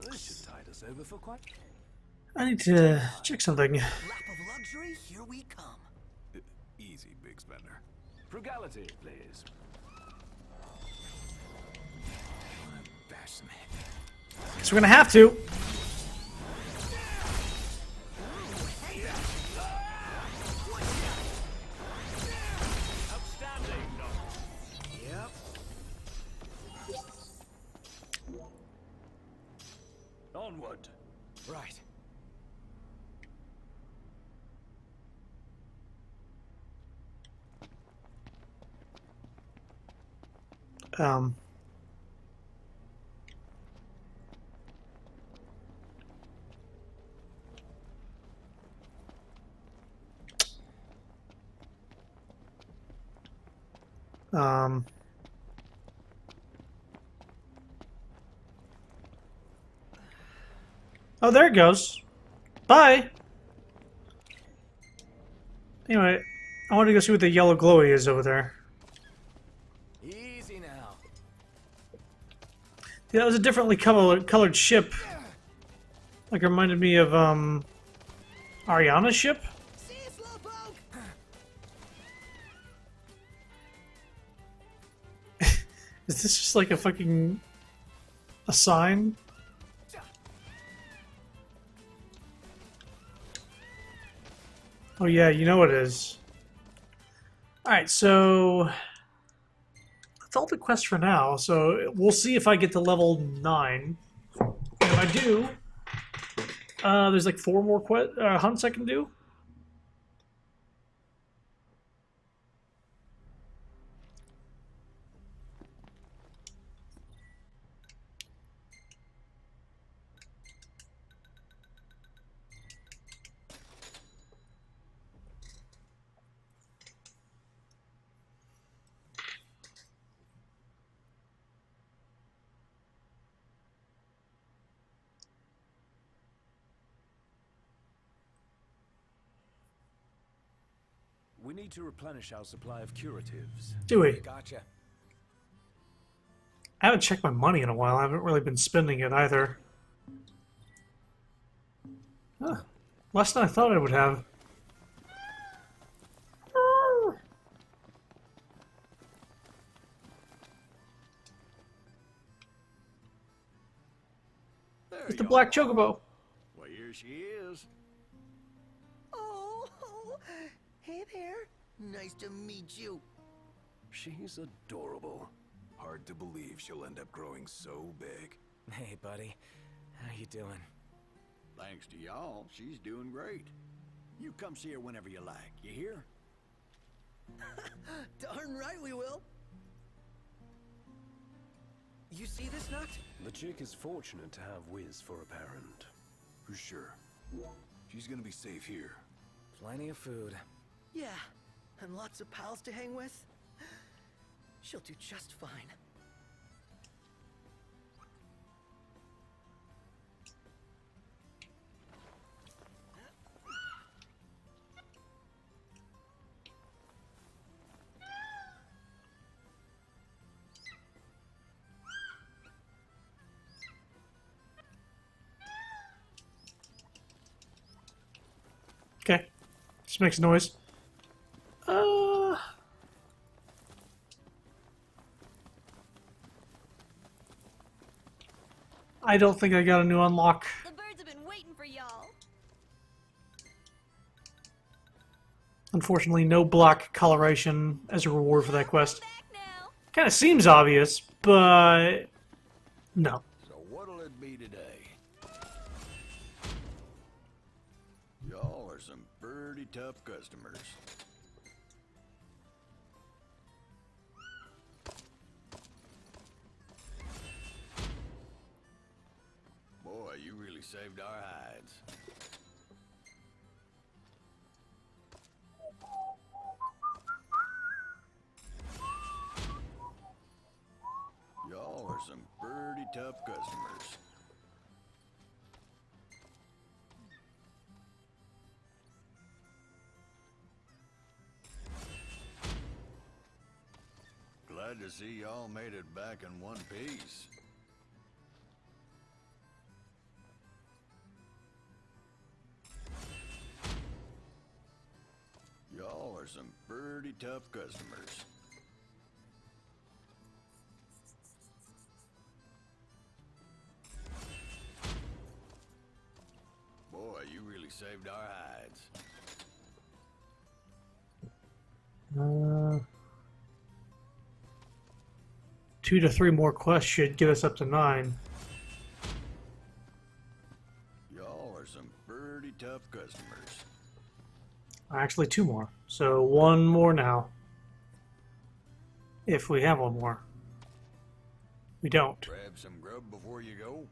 This should tide us over for quite. I need to check something. Lap of luxury, here we come. Easy, big spender. Frugality, please. Bash some head. Guess we're gonna have to. Yep. Onward. Right. Um. Um. Oh, there it goes. Bye. Anyway, I want to go see what the yellow glowy is over there. Easy now. Yeah, that was a differently colored ship. Like, reminded me of, Ariana's ship? See you, Slowpoke. Is this just like a fucking... a sign? Oh yeah, you know it is. Alright, so... that's all the quests for now, so we'll see if I get to level 9. And if I do, there's like 4 more hunts I can do. We need to replenish our supply of curatives. Do we? Gotcha. I haven't checked my money in a while. I haven't really been spending it either. Huh. Less than I thought I would have. There It's the you black are. chocobo. Well, here she is. Oh, hey there. Nice to meet you. She's adorable. Hard to believe she'll end up growing so big. Hey, buddy. How you doing? Thanks to y'all, she's doing great. You come see her whenever you like, you hear? Darn right we will. You see this nut? The chick is fortunate to have Wiz for a parent. For sure. She's gonna be safe here. Plenty of food. Yeah, and lots of pals to hang with. She'll do just fine. Okay. Just makes noise. I don't think I got a new unlock. The birds have been waiting for y'all. Unfortunately, no black coloration as a reward for that quest. Back now. Kind of seems obvious, but no. So what'll it be today? Y'all are some pretty tough customers. Boy, you really saved our hides. Y'all are some pretty tough customers. Glad to see y'all made it back in one piece. Y'all are some pretty tough customers. Boy, you really saved our hides. 2 to 3 more quests should get us up to 9. Y'all are some pretty tough customers. Actually, 2 more. So 1 more now. If we have 1 more. We don't. Grab some grub before you go.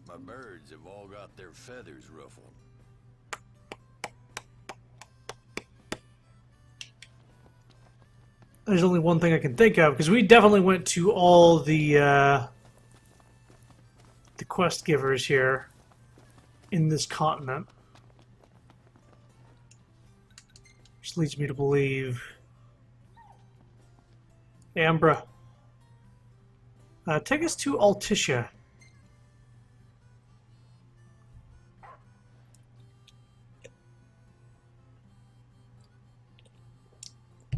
My birds have all got their feathers ruffled. There's only one thing I can think of, because we definitely went to all the quest givers here in this continent. Which leads me to believe... Ambra. Take us to Altitia.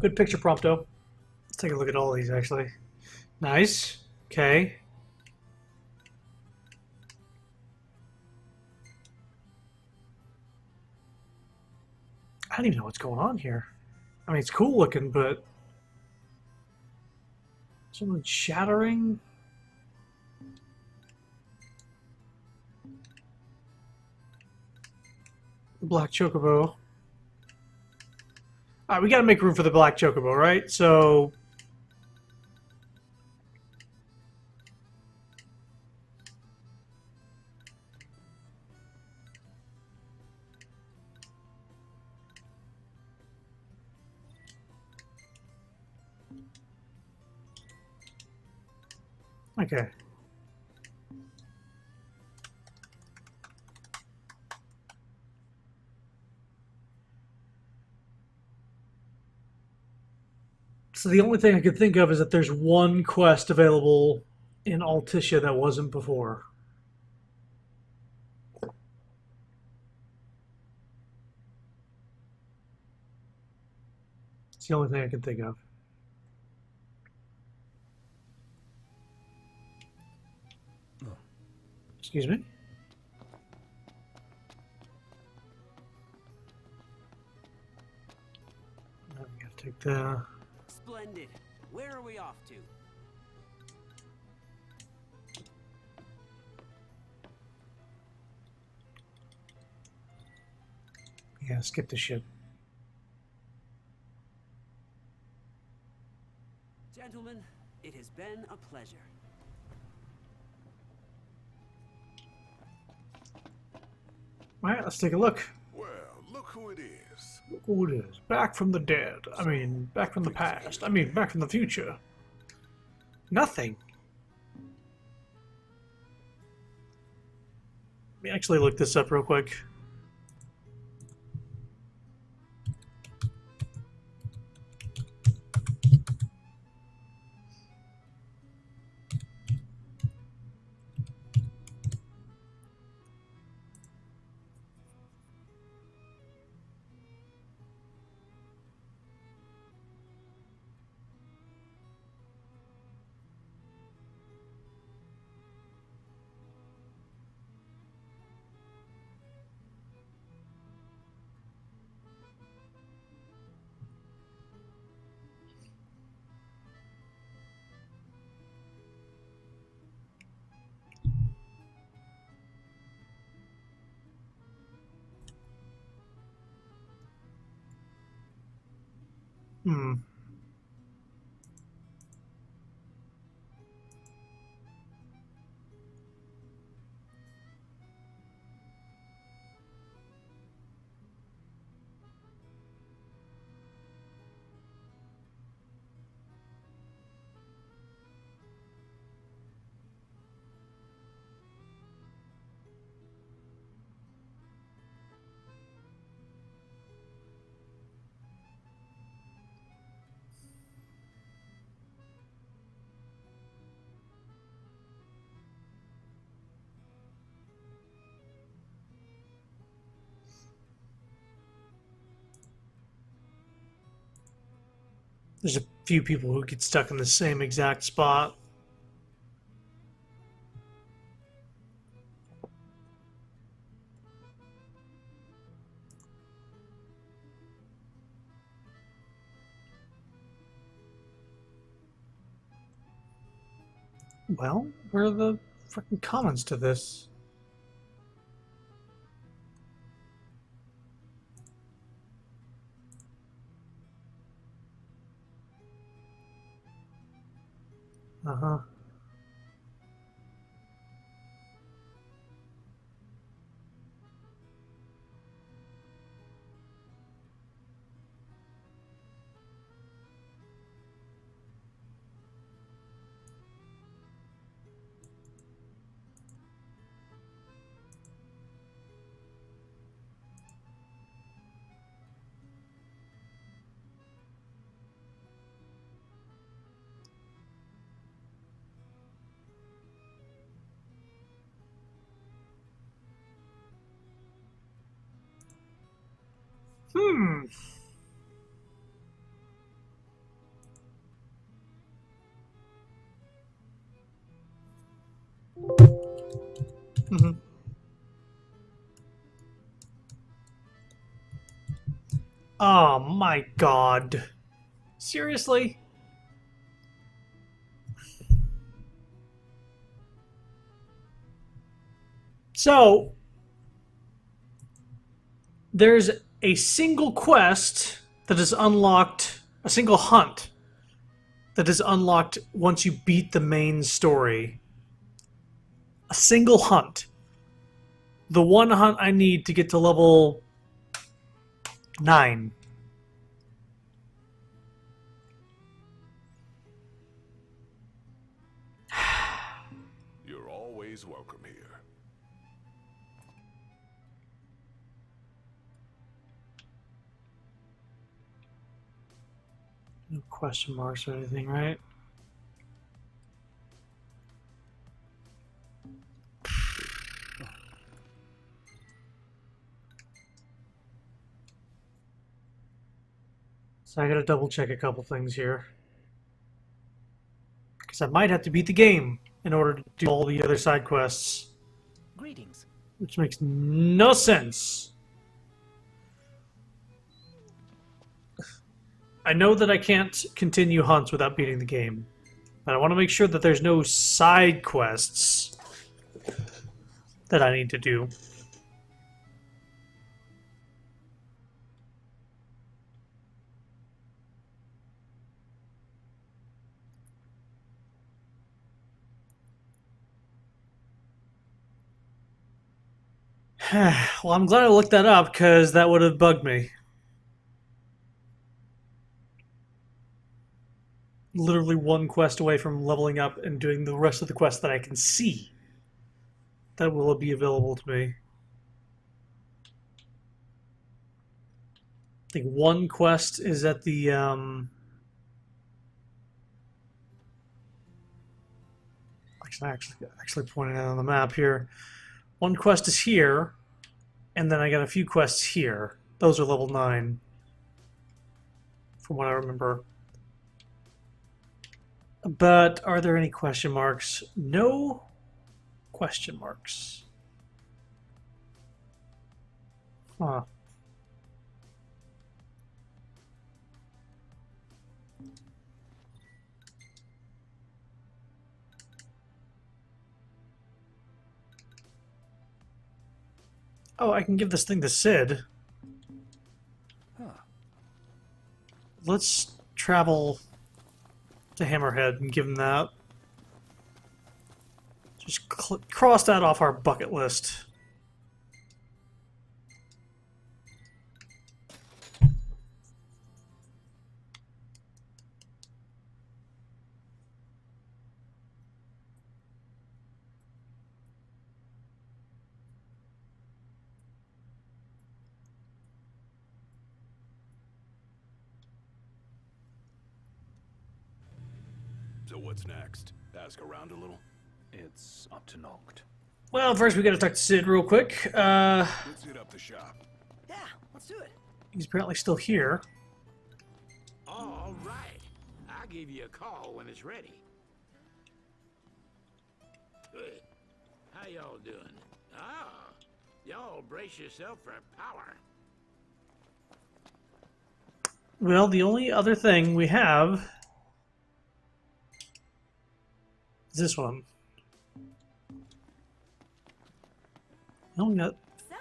Good picture, Prompto. Let's take a look at all these, actually. Nice. Okay. I don't even know what's going on here. I mean, it's cool looking, but... Someone shattering? The Black Chocobo. Alright, we gotta make room for the Black Chocobo, right? So... Okay. So the only thing I could think of is that there's one quest available in Altitia that wasn't before. It's the only thing I can think of. Excuse me? Now we gotta take the... Splendid. Where are we off to? Yeah, skip the ship. Gentlemen, it has been a pleasure. All right, let's take a look. Well, look who it is. Look who it is. Back from the dead. I mean, back from the past. I mean, back from the future. Nothing. Let me actually look this up real quick. Hmm. There's a few people who get stuck in the same exact spot. Well, where are the freaking comments to this? Uh-huh. Hmm. Mm-hmm. Oh my god. Seriously? So, there's a single quest that is unlocked, a single hunt that is unlocked once you beat the main story. A single hunt. The one hunt I need to get to level 9. You're always welcome here. No question marks or anything, right? So I gotta double check a couple things here. Because I might have to beat the game in order to do all the other side quests. Greetings. Which makes no sense. I know that I can't continue hunts without beating the game. But I want to make sure that there's no side quests that I need to do. Well, I'm glad I looked that up because that would have bugged me. Literally one quest away from leveling up and doing the rest of the quests that I can see that will be available to me. I think one quest is at the actually pointing out on the map here. One quest is here, and then I got a few quests here. Those are level 9, from what I remember. But are there any question marks? No question marks. Huh. Oh, I can give this thing to Sid. Huh. Let's travel to Hammerhead and give him that. Just cross that off our bucket list. So what's next? Ask around a little? It's up to Noct. Well, first we gotta talk to Sid real quick. Let's hit up the shop. Yeah, let's do it. He's apparently still here. All right. I'll give you a call when it's ready. Good. How y'all doing? Ah, y'all brace yourself for power. Well, the only other thing we have is this one. Oh, we got So,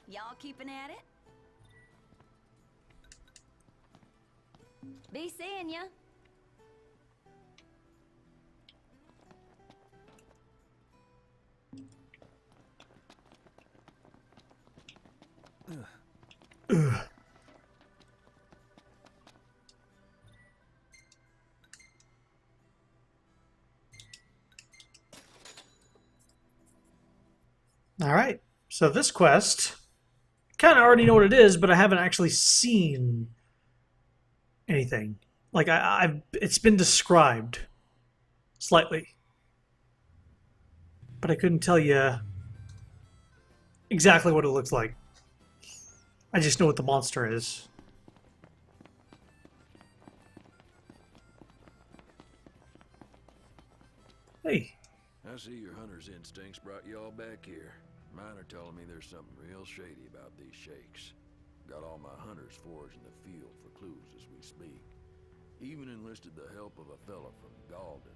y'all keeping at it? Be seeing ya. all right. So this quest, kind of already know what it is, but I haven't actually seen anything. Like it's been described slightly, but I couldn't tell you exactly what it looks like. I just know what the monster is. Hey. I see your hunter's instincts brought you all back here. Mine are telling me there's something real shady about these shakes. Got all my hunters foraging the field for clues as we speak. Even enlisted the help of a fella from Galden.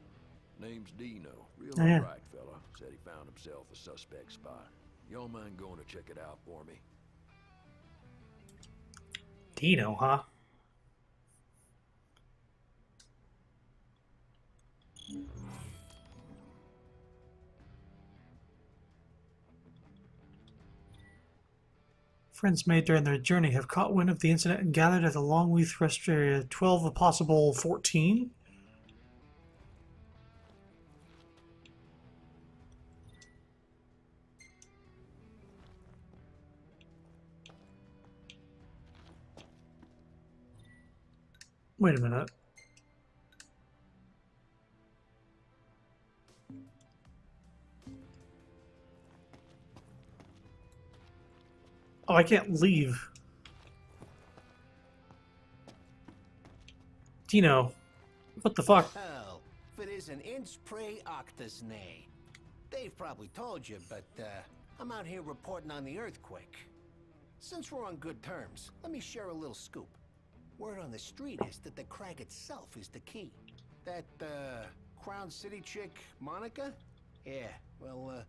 Name's Dino. Real alright fella. Said he found himself a suspect spot. Y'all mind going to check it out for me? Dino, huh? Friends made during their journey have caught wind of the incident and gathered at the Longweath rest area. 12 of possible 14? Wait a minute. Oh, I can't leave. Dino, what the fuck? Hell, if it is an inch pre octus nay. They've probably told you, but I'm out here reporting on the earthquake. Since we're on good terms, let me share a little scoop. Word on the street is that the crag itself is the key. That Crown City chick, Monica? Yeah, well,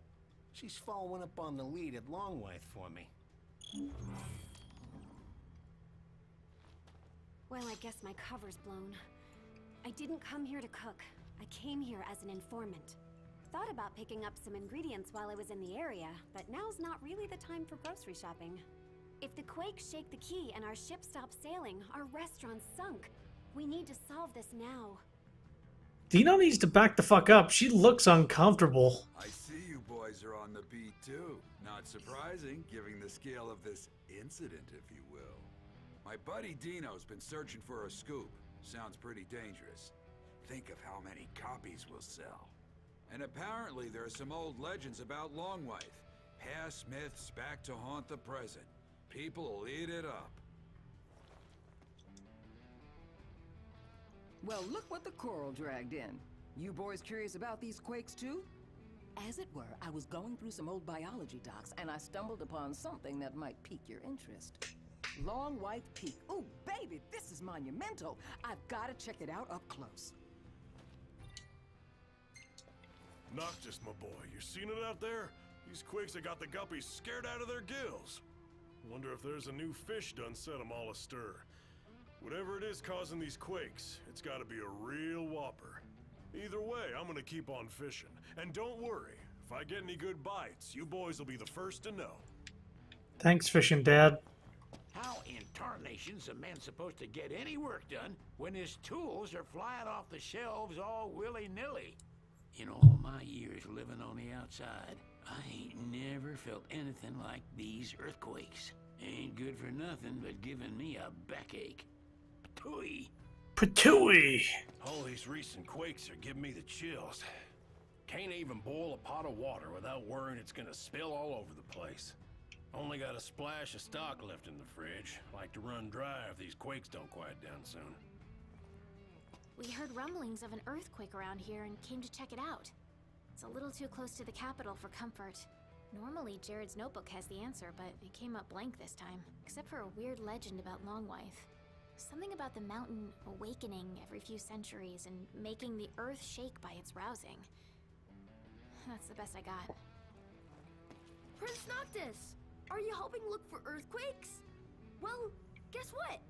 she's following up on the lead at Longweath for me. Well, I guess my cover's blown. I didn't come here to cook. I came here as an informant. Thought about picking up some ingredients while I was in the area, but now's not really the time for grocery shopping. If the quakes shake the key and our ship stops sailing, our restaurant's sunk. We need to solve this now. Dino needs to back the fuck up. She looks uncomfortable. I see you boys are on the beat too. Not surprising, given the scale of this incident, if you will. My buddy Dino's been searching for a scoop. Sounds pretty dangerous. Think of how many copies we'll sell. And apparently there are some old legends about Longwife. Past myths back to haunt the present. People will eat it up. Well, look what the coral dragged in. You boys curious about these quakes too? As it were, I was going through some old biology docs and I stumbled upon something that might pique your interest. Long White Peak. Oh, baby, this is monumental. I've got to check it out up close. Noctis, my boy, you seen it out there? These quakes have got the guppies scared out of their gills. Wonder if there's a new fish done set them all astir. Whatever it is causing these quakes, it's gotta be a real whopper. Either way, I'm gonna keep on fishing. And don't worry, if I get any good bites, you boys will be the first to know. Thanks, Fishing Dad. How in tarnation's a man supposed to get any work done when his tools are flying off the shelves all willy-nilly? In all my years living on the outside, I ain't never felt anything like these earthquakes. Ain't good for nothing but giving me a backache. Patooey. Patooey. All these recent quakes are giving me the chills. Can't even boil a pot of water without worrying it's gonna spill all over the place. Only got a splash of stock left in the fridge. Like to run dry if these quakes don't quiet down soon. We heard rumblings of an earthquake around here and came to check it out. It's a little too close to the capital for comfort. Normally, Jared's notebook has the answer, but it came up blank this time, except for a weird legend about Longwife. Something about the mountain awakening every few centuries and making the earth shake by its rousing. That's the best I got. Prince Noctis, are you helping look for earthquakes? Well, guess what?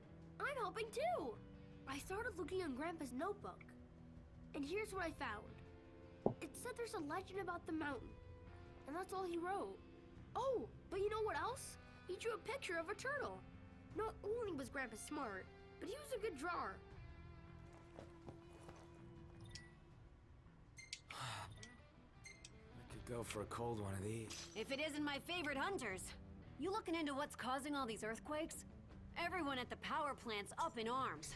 I'm helping too! I started looking in Grandpa's notebook, and here's what I found. It said there's a legend about the mountain, and that's all he wrote. Oh, but you know what else? He drew a picture of a turtle. Not only was Grandpa smart, but he was a good drawer. I could go for a cold one of these. If it isn't my favorite hunters. You looking into what's causing all these earthquakes? Everyone at the power plant's up in arms.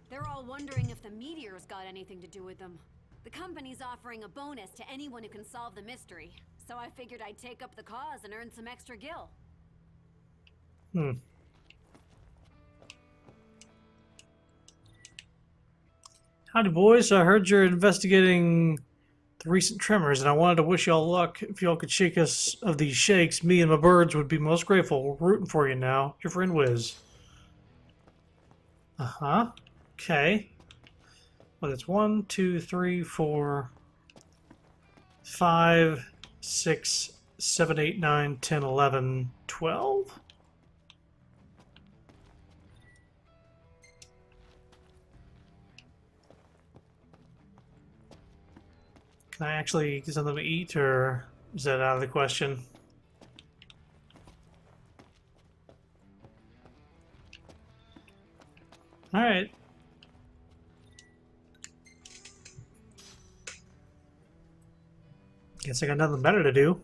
They're all wondering if the meteors got anything to do with them. The company's offering a bonus to anyone who can solve the mystery. So I figured I'd take up the cause and earn some extra gil. Howdy, boys. I heard you're investigating the recent tremors, and I wanted to wish y'all luck. If y'all could shake us of these shakes, me and my birds would be most grateful. We're rooting for you now. Your friend Wiz. Uh-huh. Okay. Well, it's 1, 2, 3, 4, 5, 6, 7, 8, 9, 10, 11, 12? Can I actually get something to eat, or is that out of the question? All right. Guess I got nothing better to do.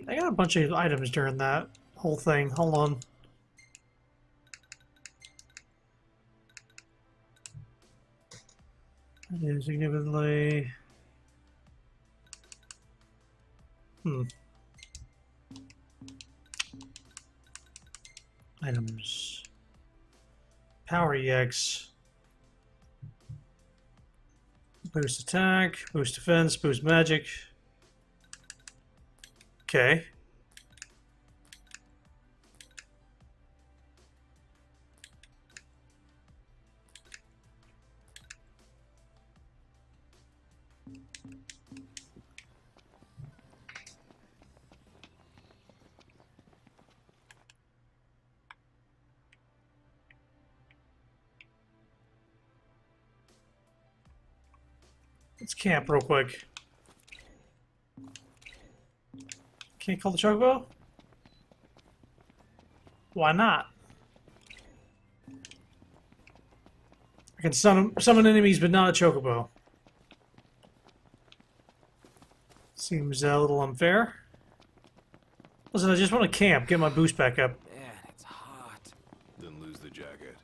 I got a bunch of items during that whole thing. Hold on. Significantly. Items. Power EX. Boost attack, boost defense, boost magic. Okay. Let's camp real quick. Can't call the chocobo? Why not? I can summon enemies, but not a chocobo. Seems a little unfair. Listen, I just want to camp, get my boost back up. Man, it's hot. Then lose the jacket.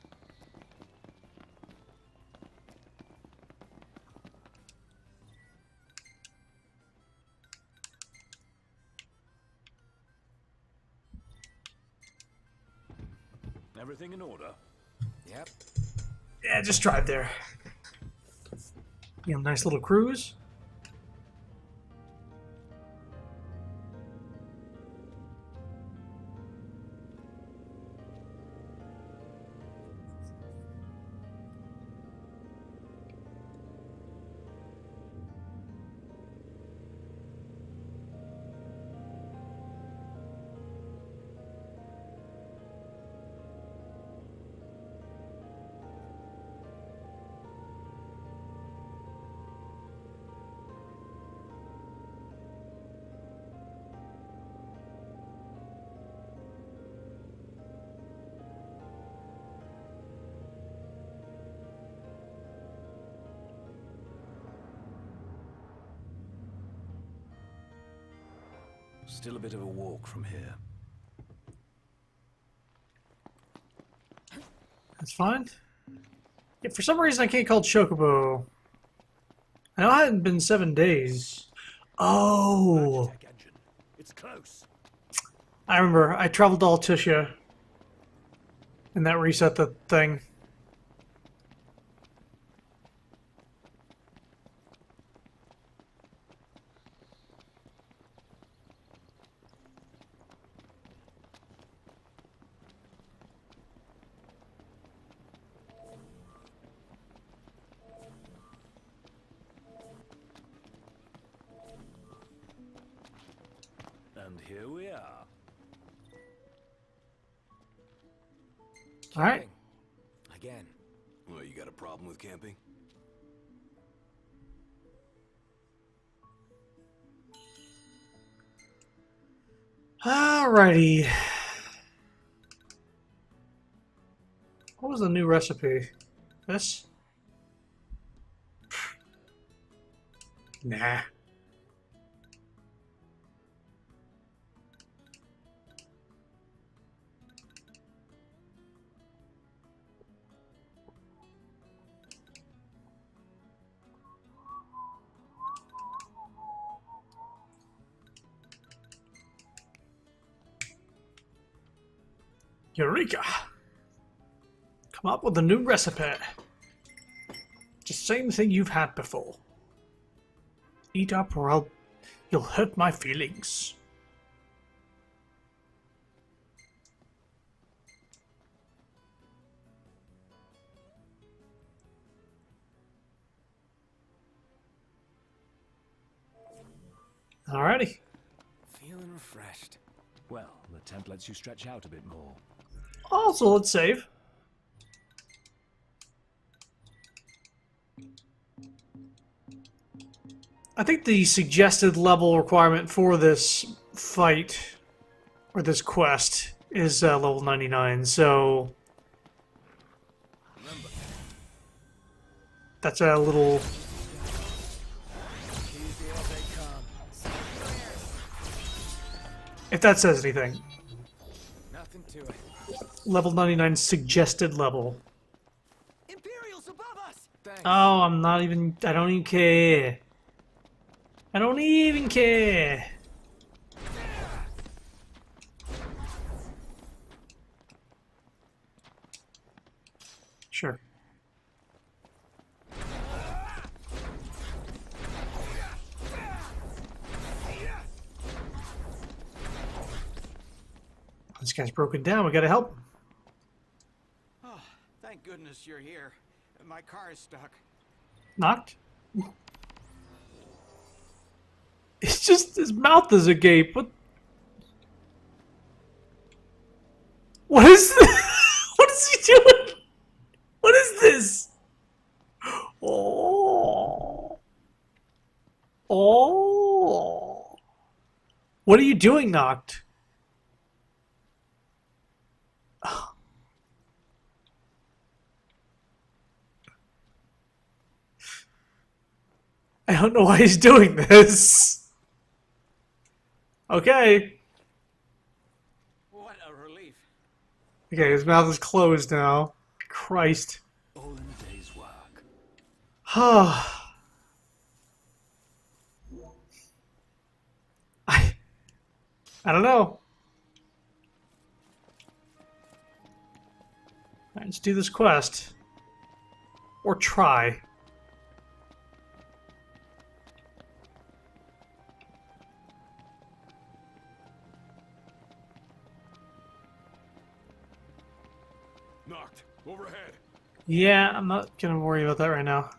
Everything in order? Yep. Yeah, just drive there. You know, nice little cruise. Still a bit of a walk from here. That's fine. Yeah, for some reason I can't call chocobo. I know it hadn't been 7 days. Oh! It's close. I remember. I traveled to Altissia. And that reset the thing. And here we are. All right. Again. Well, you got a problem with camping? Alrighty. What was the new recipe? This? Nah. Eureka! Come up with a new recipe. Just same thing you've had before. Eat up or you'll hurt my feelings. Alrighty. Feeling refreshed. Well, the temp lets you stretch out a bit more. Also, let's save. I think the suggested level requirement for this fight, or this quest, is level 99, so... That's a little... If that says anything. Nothing to it. Level 99 suggested level. Imperials above us! Thanks. Oh, I'm not even... I don't even care. I don't even care. Sure. This guy's broken down. We gotta help him. Oh, thank goodness you're here. My car is stuck. Knocked? It's just his mouth is agape. What is this? What is he doing? What is this? Oh. Oh. What are you doing, Noct? I don't know why he's doing this. Okay. What a relief. Okay, his mouth is closed now. Christ. All in a day's work. I don't know. Alright, let's do this quest. Or try. Knocked. Overhead. Yeah, I'm not gonna worry about that right now.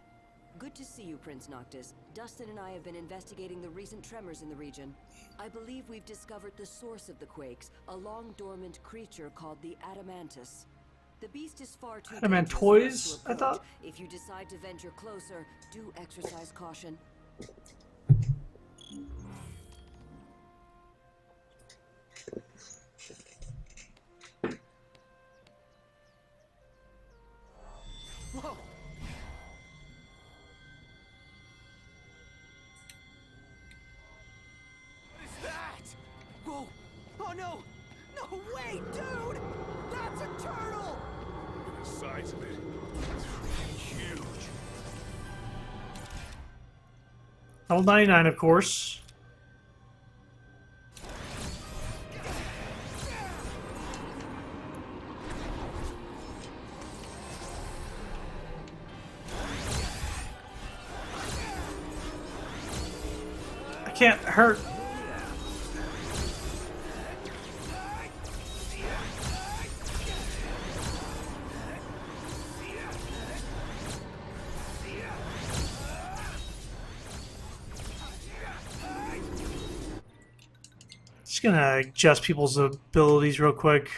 Good to see you, Prince Noctis. Dustin and I have been investigating the recent tremors in the region. I believe we've discovered the source of the quakes, a long-dormant creature called the Adamantus. The beast is far too dangerous for us to I thought. approach. If you decide to venture closer, do exercise caution. Whoa! What is that? Whoa! Oh no! No way, dude! That's a turtle! The size of it. It's huge. Level 99, of course. I can't hurt. Just gonna adjust people's abilities real quick.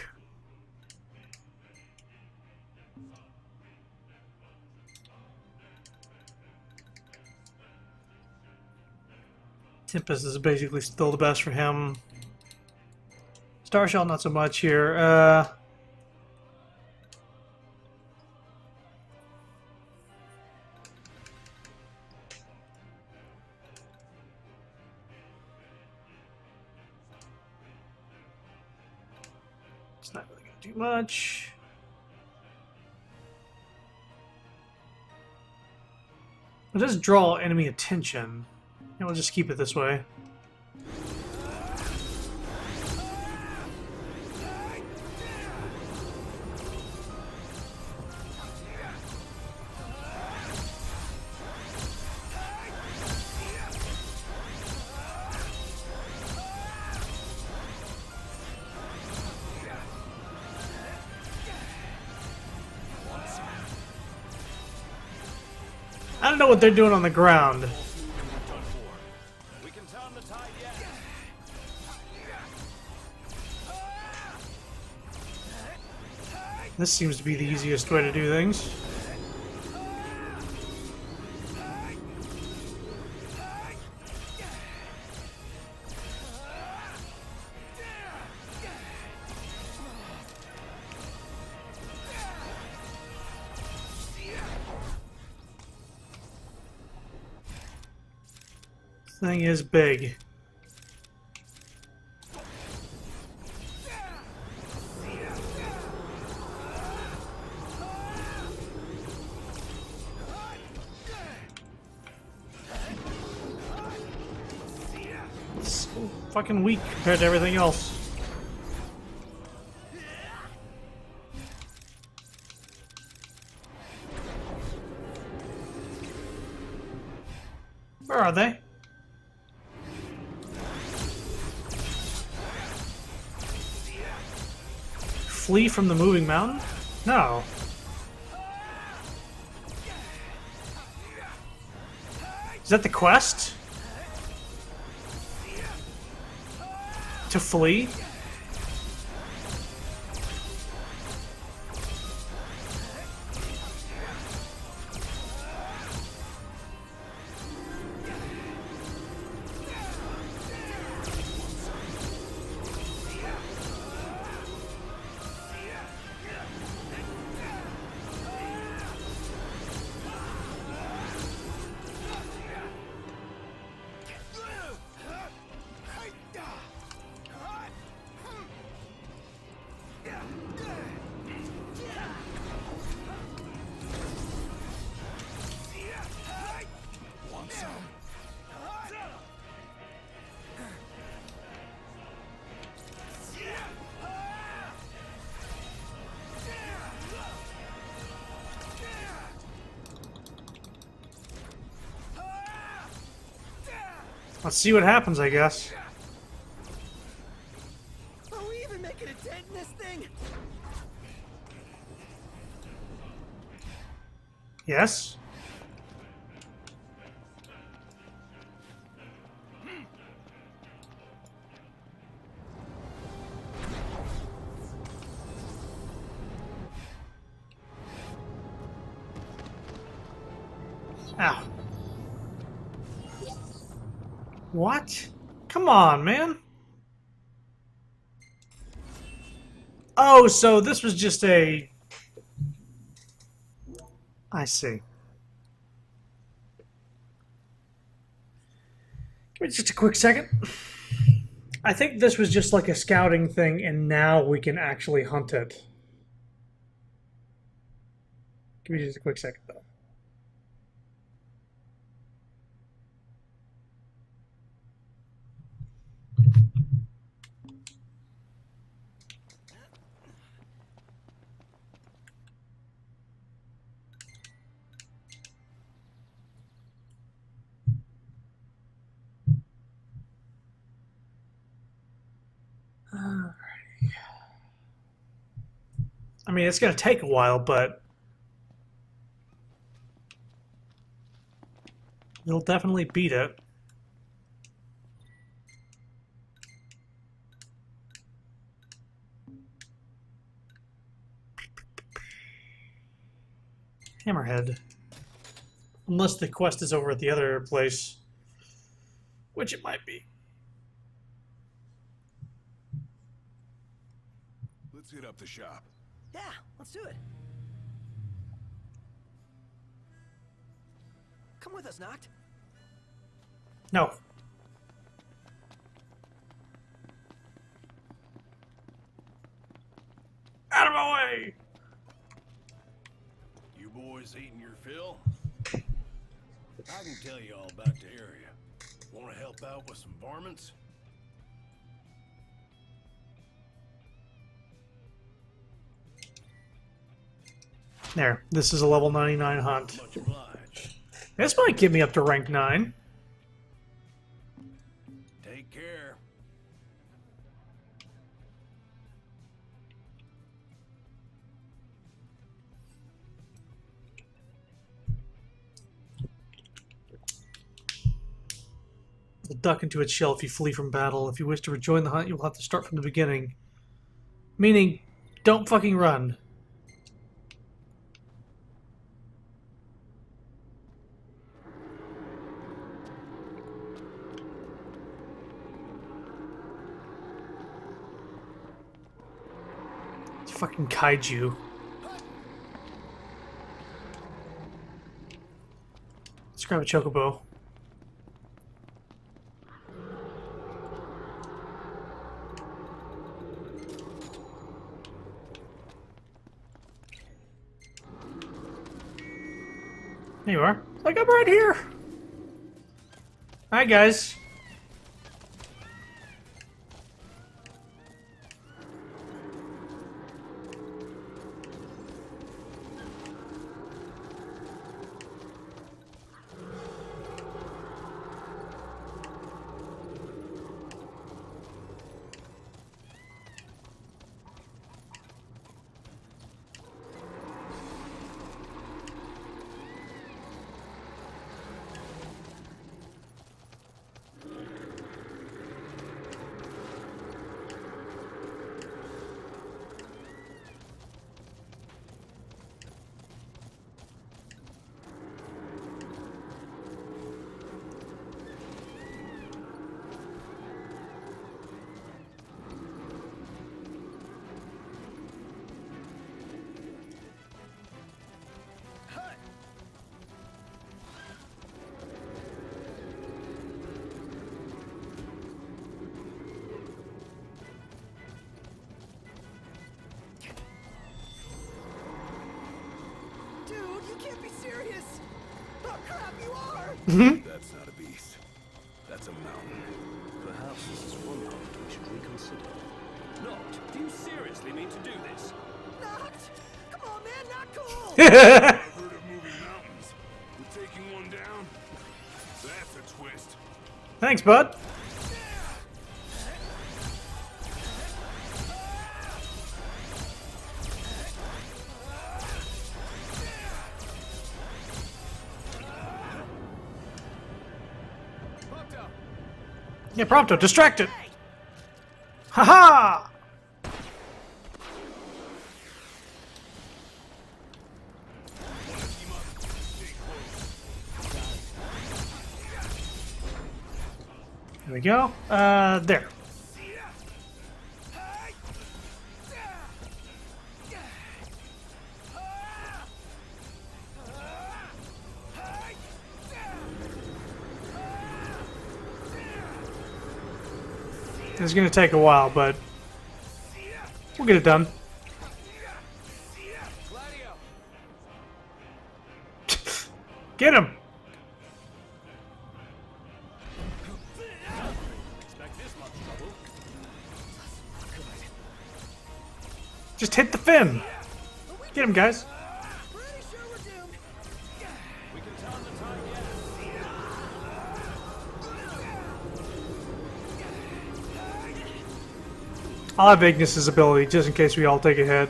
Tempest is basically still the best for him. Starshell not so much here. It's not really gonna do much. It does draw enemy attention. And we'll just keep it this way. I don't know what they're doing on the ground. This seems to be the easiest way to do things. This thing is big. It's so fucking weak compared to everything else. Where are they? Flee from the moving mountain? No. Is that the quest? to flee? Let's see what happens, I guess. Are we even making a dent in this thing? Yes? Ow. What? Come on, man. Oh, so this was just a... I see. Give me just a quick second. I think this was just like a scouting thing, and now we can actually hunt it. Give me just a quick second, though. I mean, it's going to take a while, but you'll definitely beat it. Hammerhead. Unless the quest is over at the other place, which it might be. Let's hit up the shop. Yeah, let's do it. Come with us, Noct. No. Out of my way! You boys eating your fill? I can tell you all about the area. Want to help out with some varmints? There. This is a level 99 hunt. Much obliged. This might get me up to rank 9. Take care. Will duck into its shell if you flee from battle. If you wish to rejoin the hunt, you will have to start from the beginning. Meaning, don't fucking run. It's fucking kaiju. Let's grab a chocobo. There you are. Like, I'm right here. Hi, guys. That's not a beast. That's a mountain. Perhaps this is one point we should reconsider. Noct, do you seriously mean to do this? Come on, man, not cool! I've heard of moving mountains. We're taking one down? That's a twist. Thanks, bud. Yeah, Prompto, distracted. Haha! There we go. There. It's gonna take a while, but we'll get it done. Get him! Just hit the fin! Get him, guys! I'll have Ignis's ability just in case we all take a hit.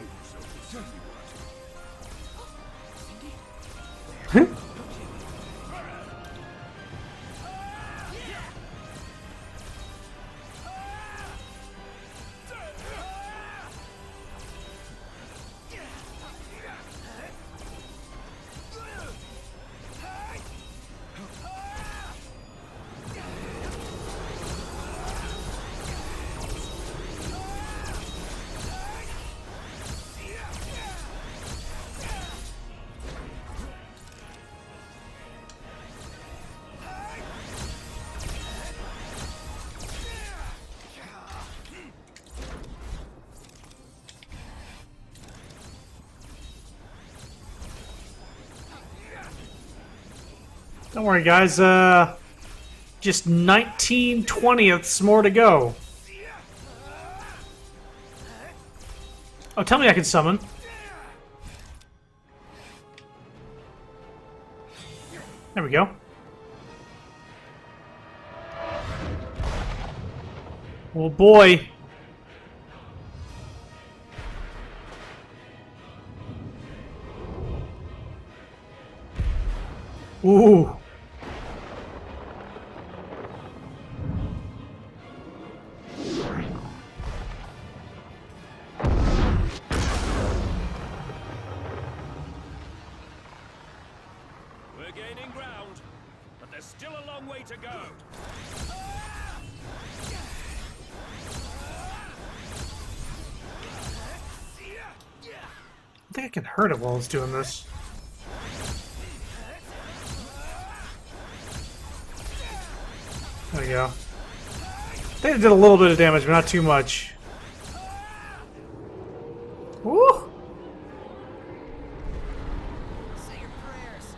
Don't worry, guys. Just 19/20ths more to go. Oh, tell me I can summon. There we go. Oh boy. Ooh. We're gaining ground, but there's still a long way to go. I think I can hurt it while it's doing this. There we go. I think it did a little bit of damage, but not too much. Woo! Say your prayers.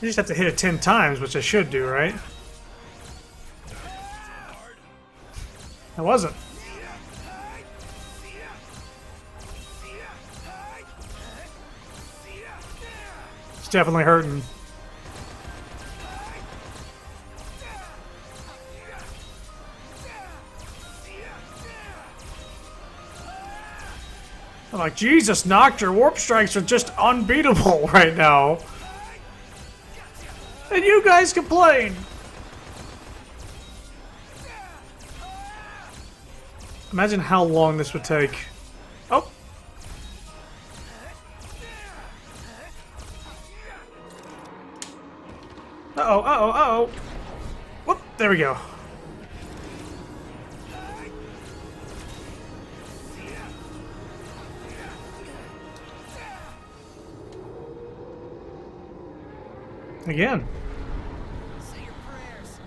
You just have to hit it 10 times, which I should do, right? I wasn't. It's definitely hurting. I'm like, Jesus, Noct, your warp strikes are just unbeatable right now. And you guys complain! Imagine how long this would take. Oh! Uh-oh, uh-oh, uh-oh! Whoop, there we go. Again. Say your prayers.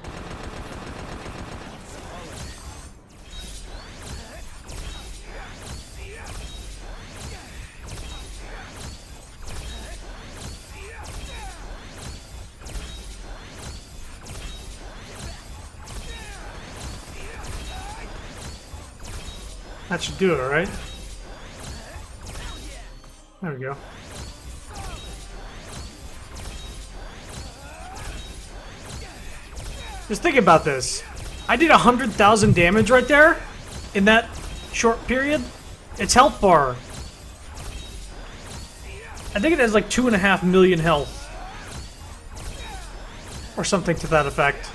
That should do it, right? There we go. Just think about this. I did 100,000 damage right there in that short period. Its health bar. I think it has like 2.5 million health. Or something to that effect.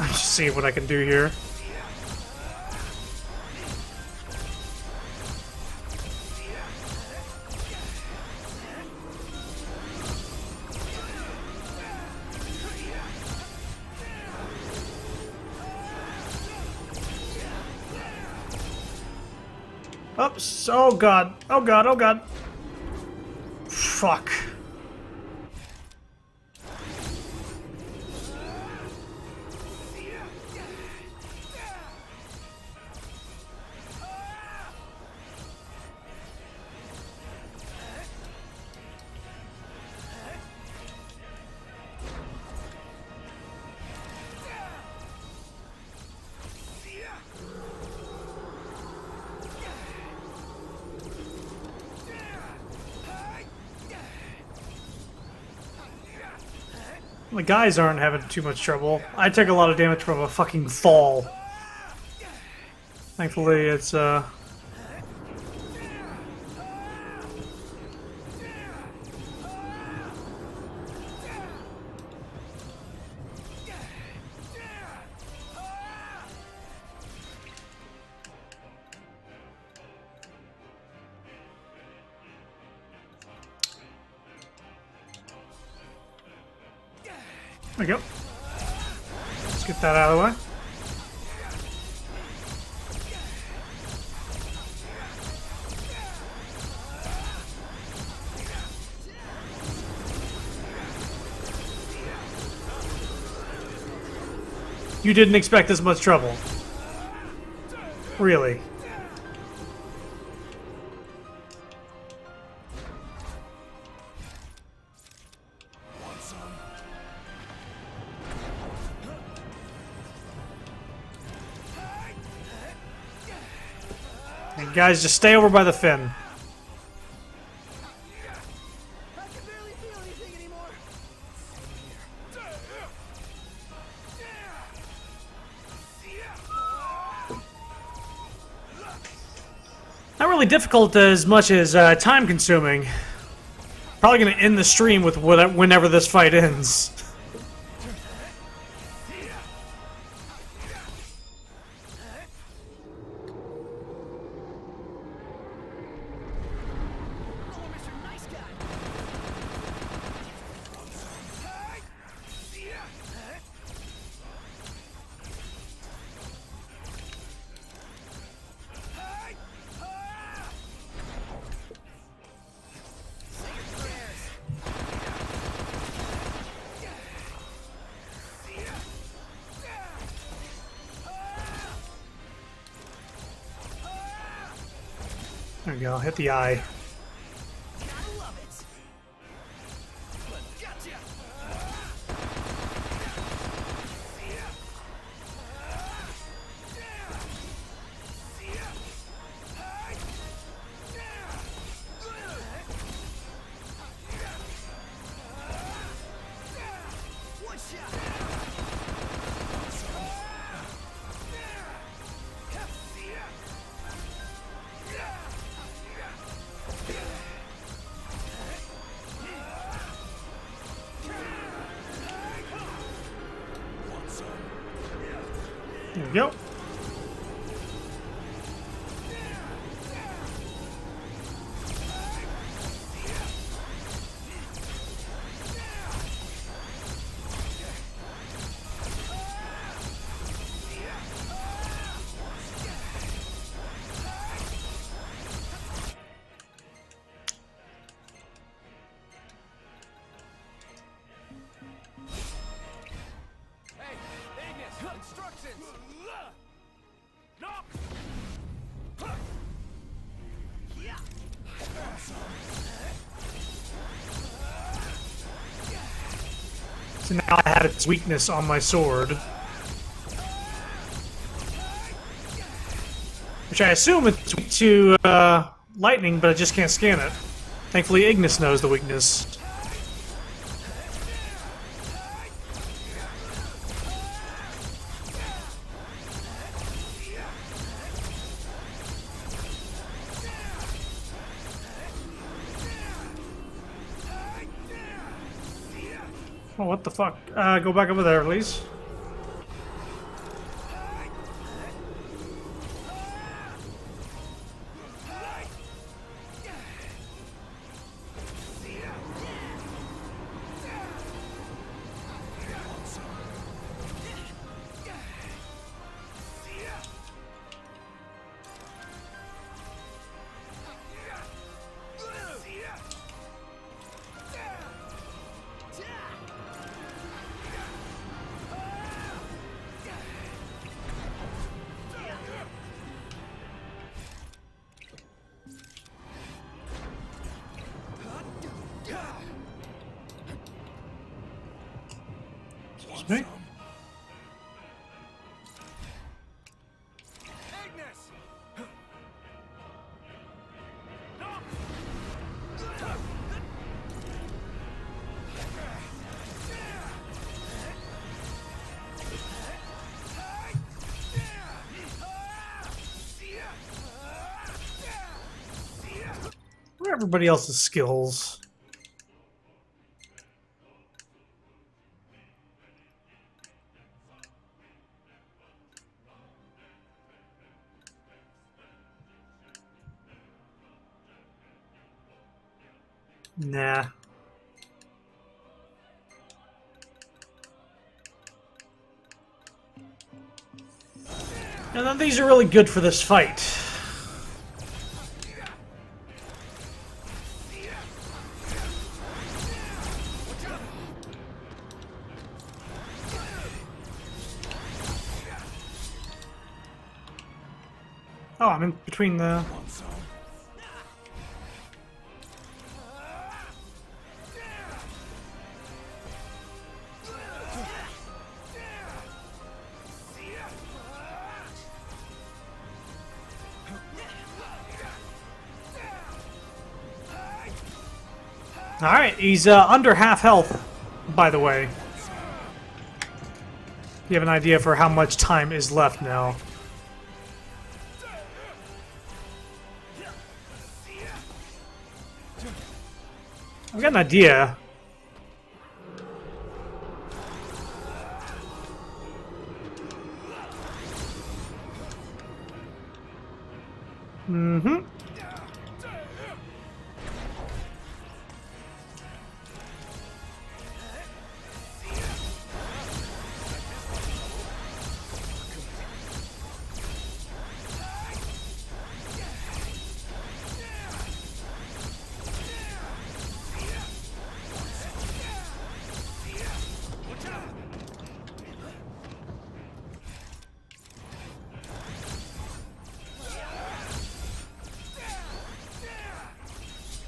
I'm just seeing what I can do here. Oops. Oh god. Oh god. Oh god. Fuck. The guys aren't having too much trouble. I took a lot of damage from a fucking fall. Thankfully, it's, There we go. Let's get that out of the way. You didn't expect this much trouble. Really? And guys, just stay over by the fin. Not really difficult as much as time consuming. Probably gonna end the stream with whenever this fight ends. There we go, hit the eye. There we go. Nonsense! No! So now I have its weakness on my sword. Which I assume it's weak to lightning, but I just can't scan it. Thankfully, Ignis knows the weakness. Oh, what the fuck? Go back over there, please. Excuse me? What are everybody else's skills? Nah. And then these are really good for this fight. Oh, I'm in between the... Alright, he's under half health, by the way. You have an idea for how much time is left now. I've got an idea. Mm-hmm.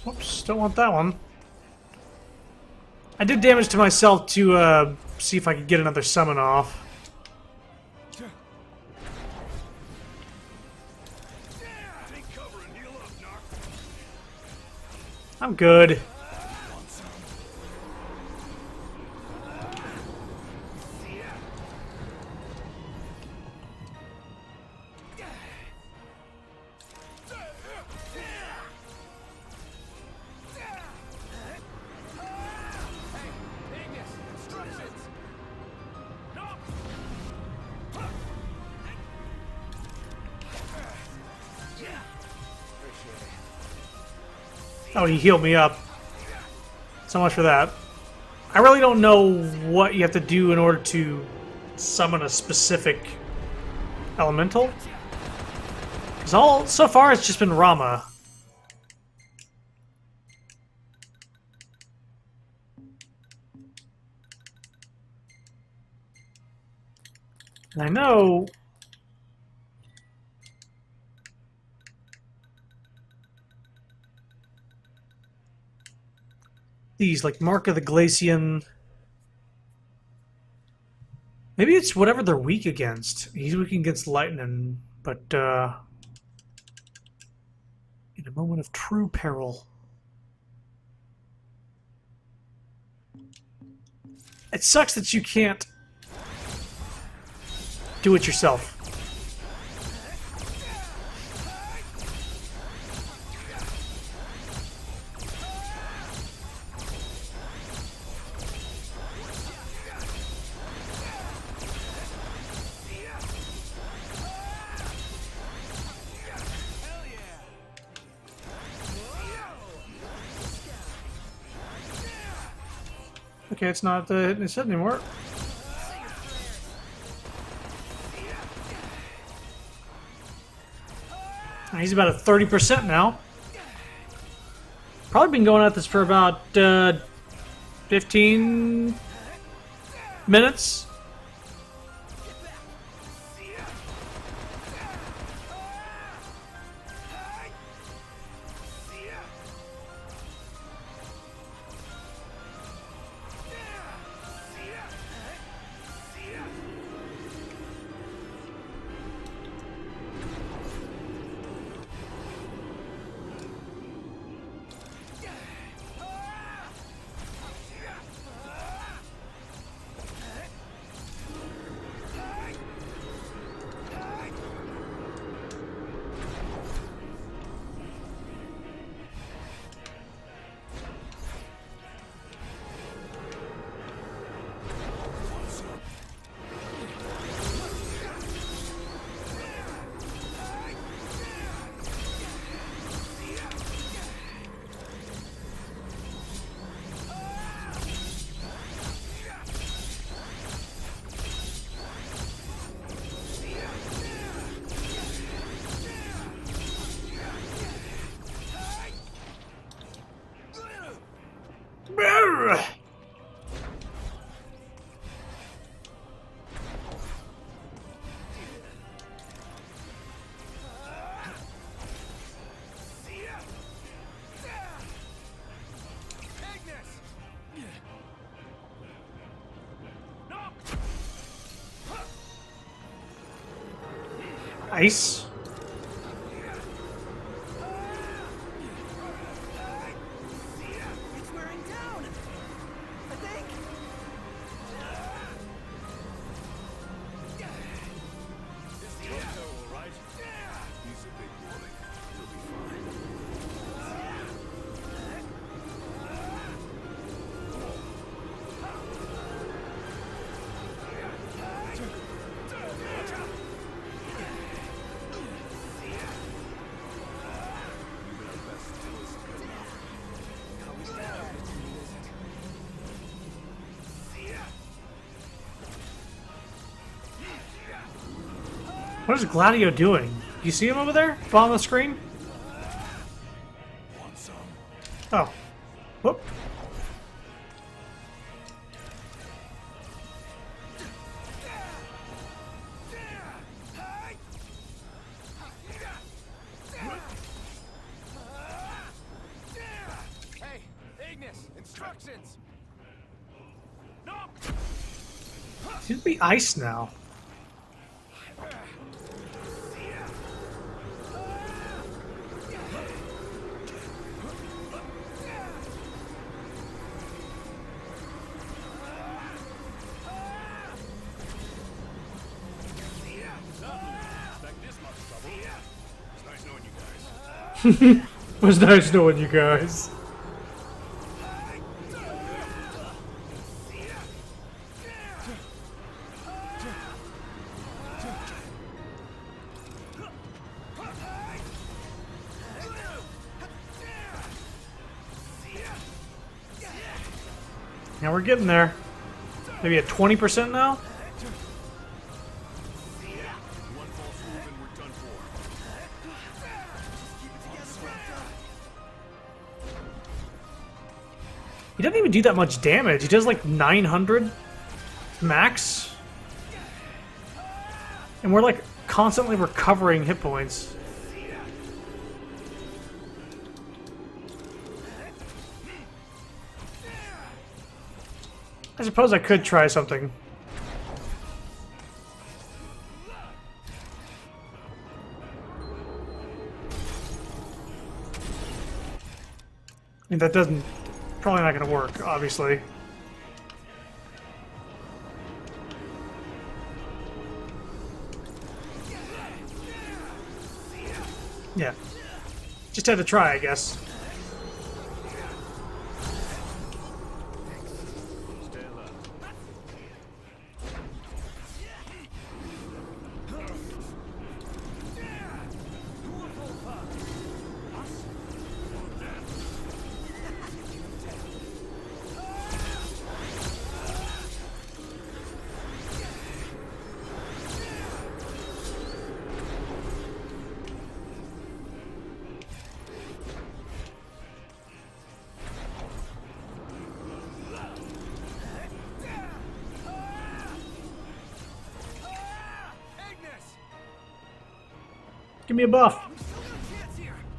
Whoops, don't want that one. I did damage to myself to see if I could get another summon off. I'm good. Oh, he healed me up. So much for that. I really don't know what you have to do in order to summon a specific elemental. Because so far it's just been Rama. And I know these, like Mark of the Glacian. Maybe it's whatever they're weak against. He's weak against lightning, but in a moment of true peril. It sucks that you can't do it yourself. Okay, it's not hitting his head anymore. He's about at 30% now. Probably been going at this for about 15 minutes. Nice. It's wearing down. I think. It's CHRONO, all right? He's a big boy. He'll be fine. What is Gladio doing? You see him over there? On the screen? Oh. Whoop. Hey, Ignis, instructions. Seems to be ice now. It was nice knowing you guys. Now we're getting there. Maybe at 20% now? He doesn't even do that much damage. He does like 900 max. And we're like constantly recovering hit points. I suppose I could try something. I mean, that doesn't... probably not gonna work, obviously. Yeah. Just had to try, I guess. Give me a buff.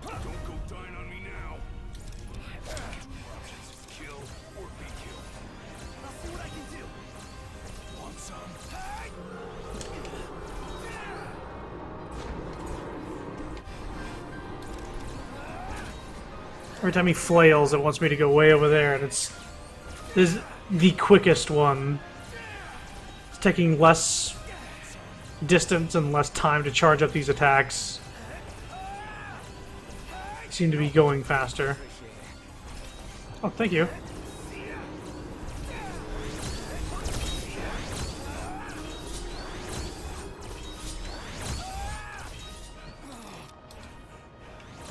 Don't go dying on me now. Kill or be killed. I'll see what I can do. Want some? Every time he flails, it wants me to go way over there, and this is the quickest one. It's taking less distance and less time to charge up these attacks. Seem to be going faster. Oh, thank you.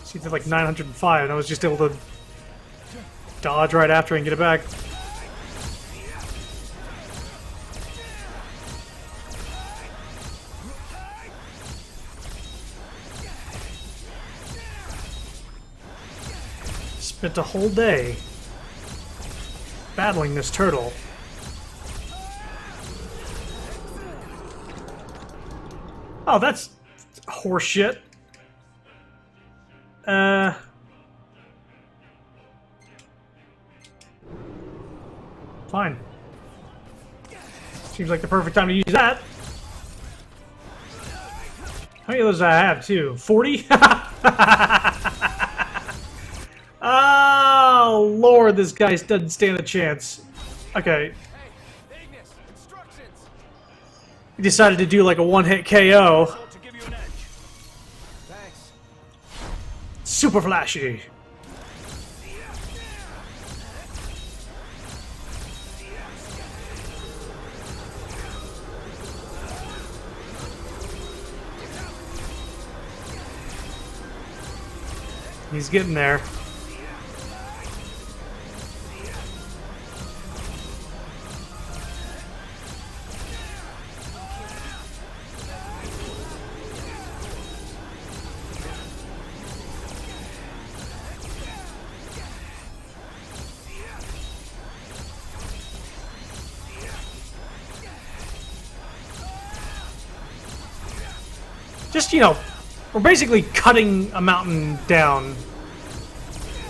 See, they're like 905, and I was just able to dodge right after and get it back. Spent a whole day battling this turtle. Oh, that's horseshit. Fine. Seems like the perfect time to use that. How many of those do I have, too? 40? Oh, Lord, this guy doesn't stand a chance. Okay. He decided to do like a one-hit KO. Super flashy. He's getting there. Just, you know, we're basically cutting a mountain down.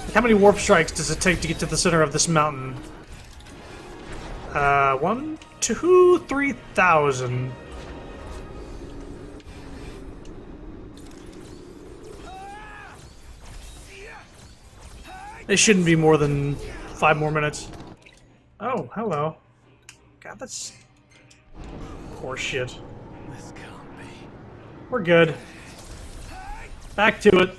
Like, how many warp strikes does it take to get to the center of this mountain? 1, 2, 3,000. It shouldn't be more than 5 more minutes. Oh, hello. God, that's horseshit. We're good. Back to it.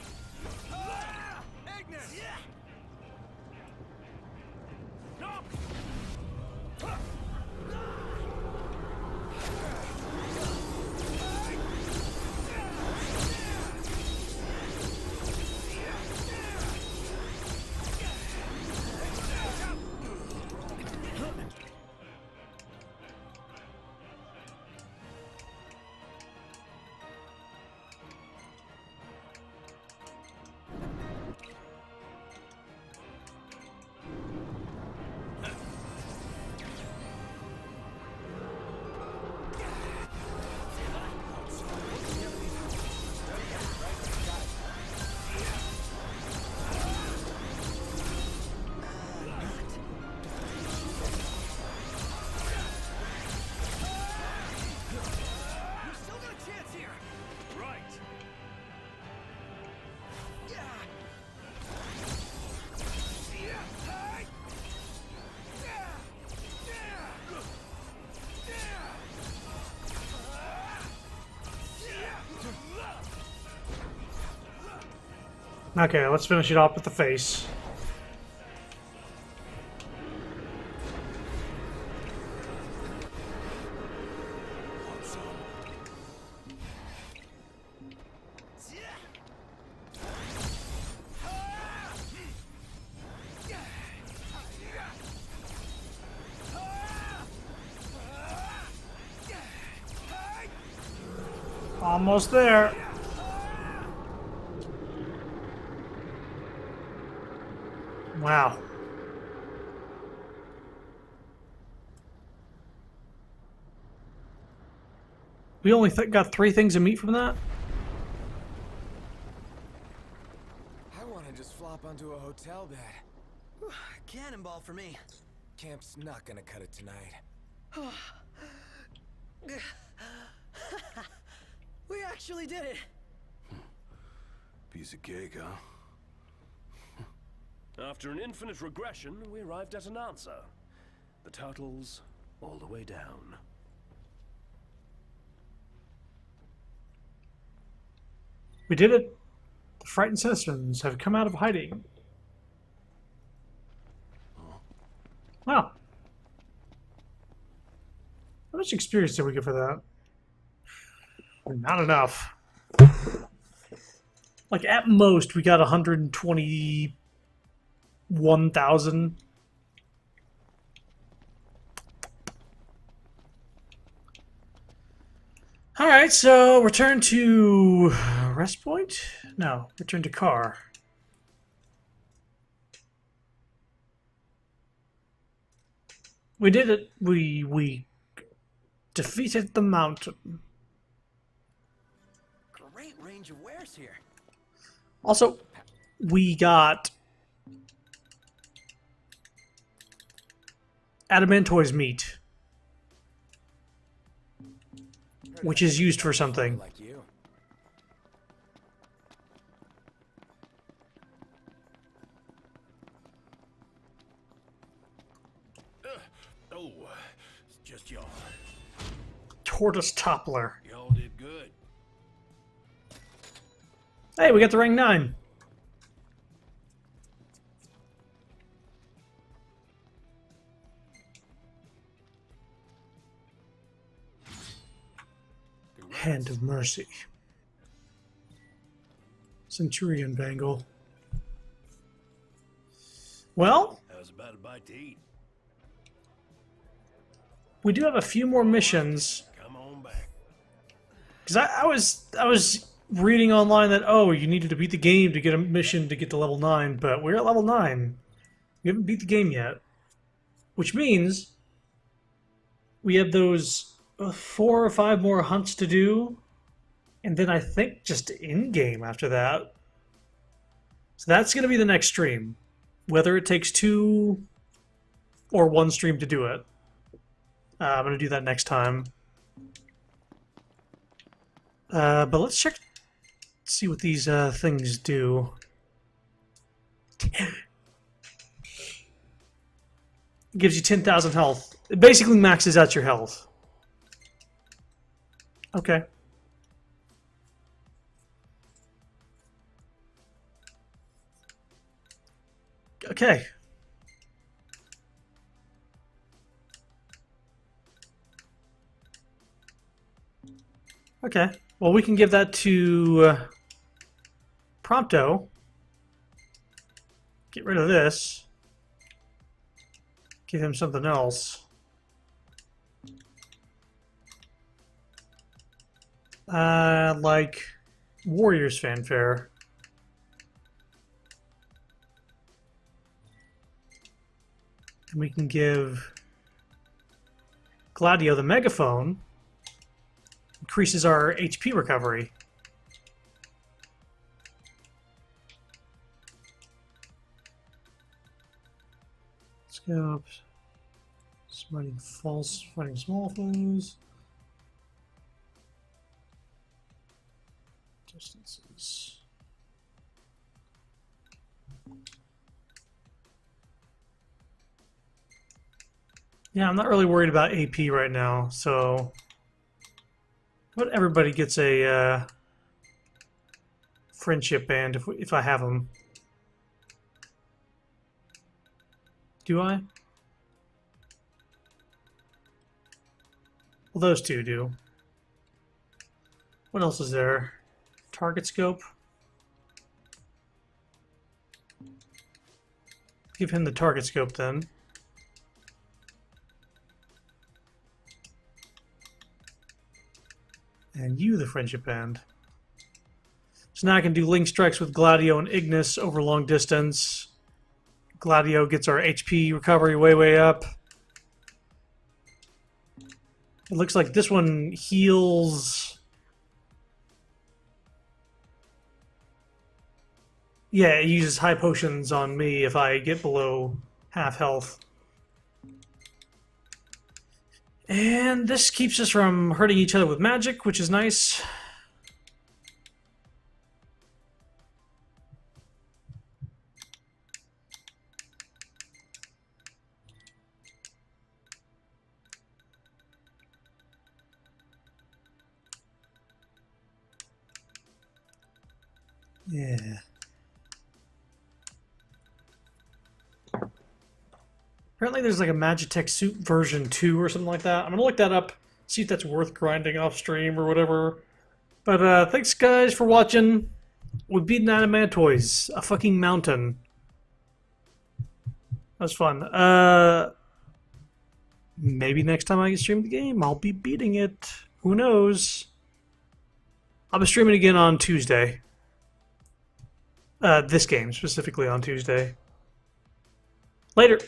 Okay, let's finish it off with the face. Almost there. Wow. We only got 3 things of meat from that? I want to just flop onto a hotel bed. Cannonball for me. Camp's not gonna cut it tonight. We actually did it! Piece of cake, huh? After an infinite regression, we arrived at an answer. The turtles all the way down. We did it. The frightened citizens have come out of hiding. Wow. How much experience did we get for that? Not enough. Like, at most, we got 121,000. Alright, so return to rest point? No, return to car. We did it. We defeated the mountain. Great range of wares here. Also, we got Adamantoy's meat, which is used for something. Like you. Oh, it's just y'all. Tortoise Toppler. Y'all did good. Hey, we got the rank 9. Hand of Mercy. Centurion Bangle. Well, How's about a bite to eat? we do have a few more missions. Come on back. Because I was reading online that, oh, you needed to beat the game to get a mission to get to level 9, but we're at level 9. We haven't beat the game yet. Which means we have those 4 or 5 more hunts to do, and then I think just in-game after that. So that's going to be the next stream. Whether it takes 2 or 1 stream to do it. I'm going to do that next time. But let's check, see what these things do. It gives you 10,000 health. It basically maxes out your health. Okay. Okay. Okay. Well, we can give that to Prompto. Get rid of this. Give him something else. Like Warriors Fanfare. And we can give Gladio the Megaphone. Increases our HP recovery. Scopes. Smiting false, fighting small foes. Distances. Yeah, I'm not really worried about AP right now, so but everybody gets a friendship band if I have them. Do I? Well, those two do. What else is there? Target scope. Give him the target scope then. And you the friendship band. So now I can do link strikes with Gladio and Ignis over long distance. Gladio gets our HP recovery way up. It looks like this one heals. Yeah, it uses high potions on me if I get below half health. And this keeps us from hurting each other with magic, which is nice. Yeah. Apparently there's like a Magitech suit version 2 or something like that. I'm going to look that up, see if that's worth grinding off stream or whatever. But thanks guys for watching. We beat Adamantoids, a fucking mountain. That was fun. Maybe next time I stream the game, I'll be beating it. Who knows? I'll be streaming again on Tuesday. This game, specifically on Tuesday. Later.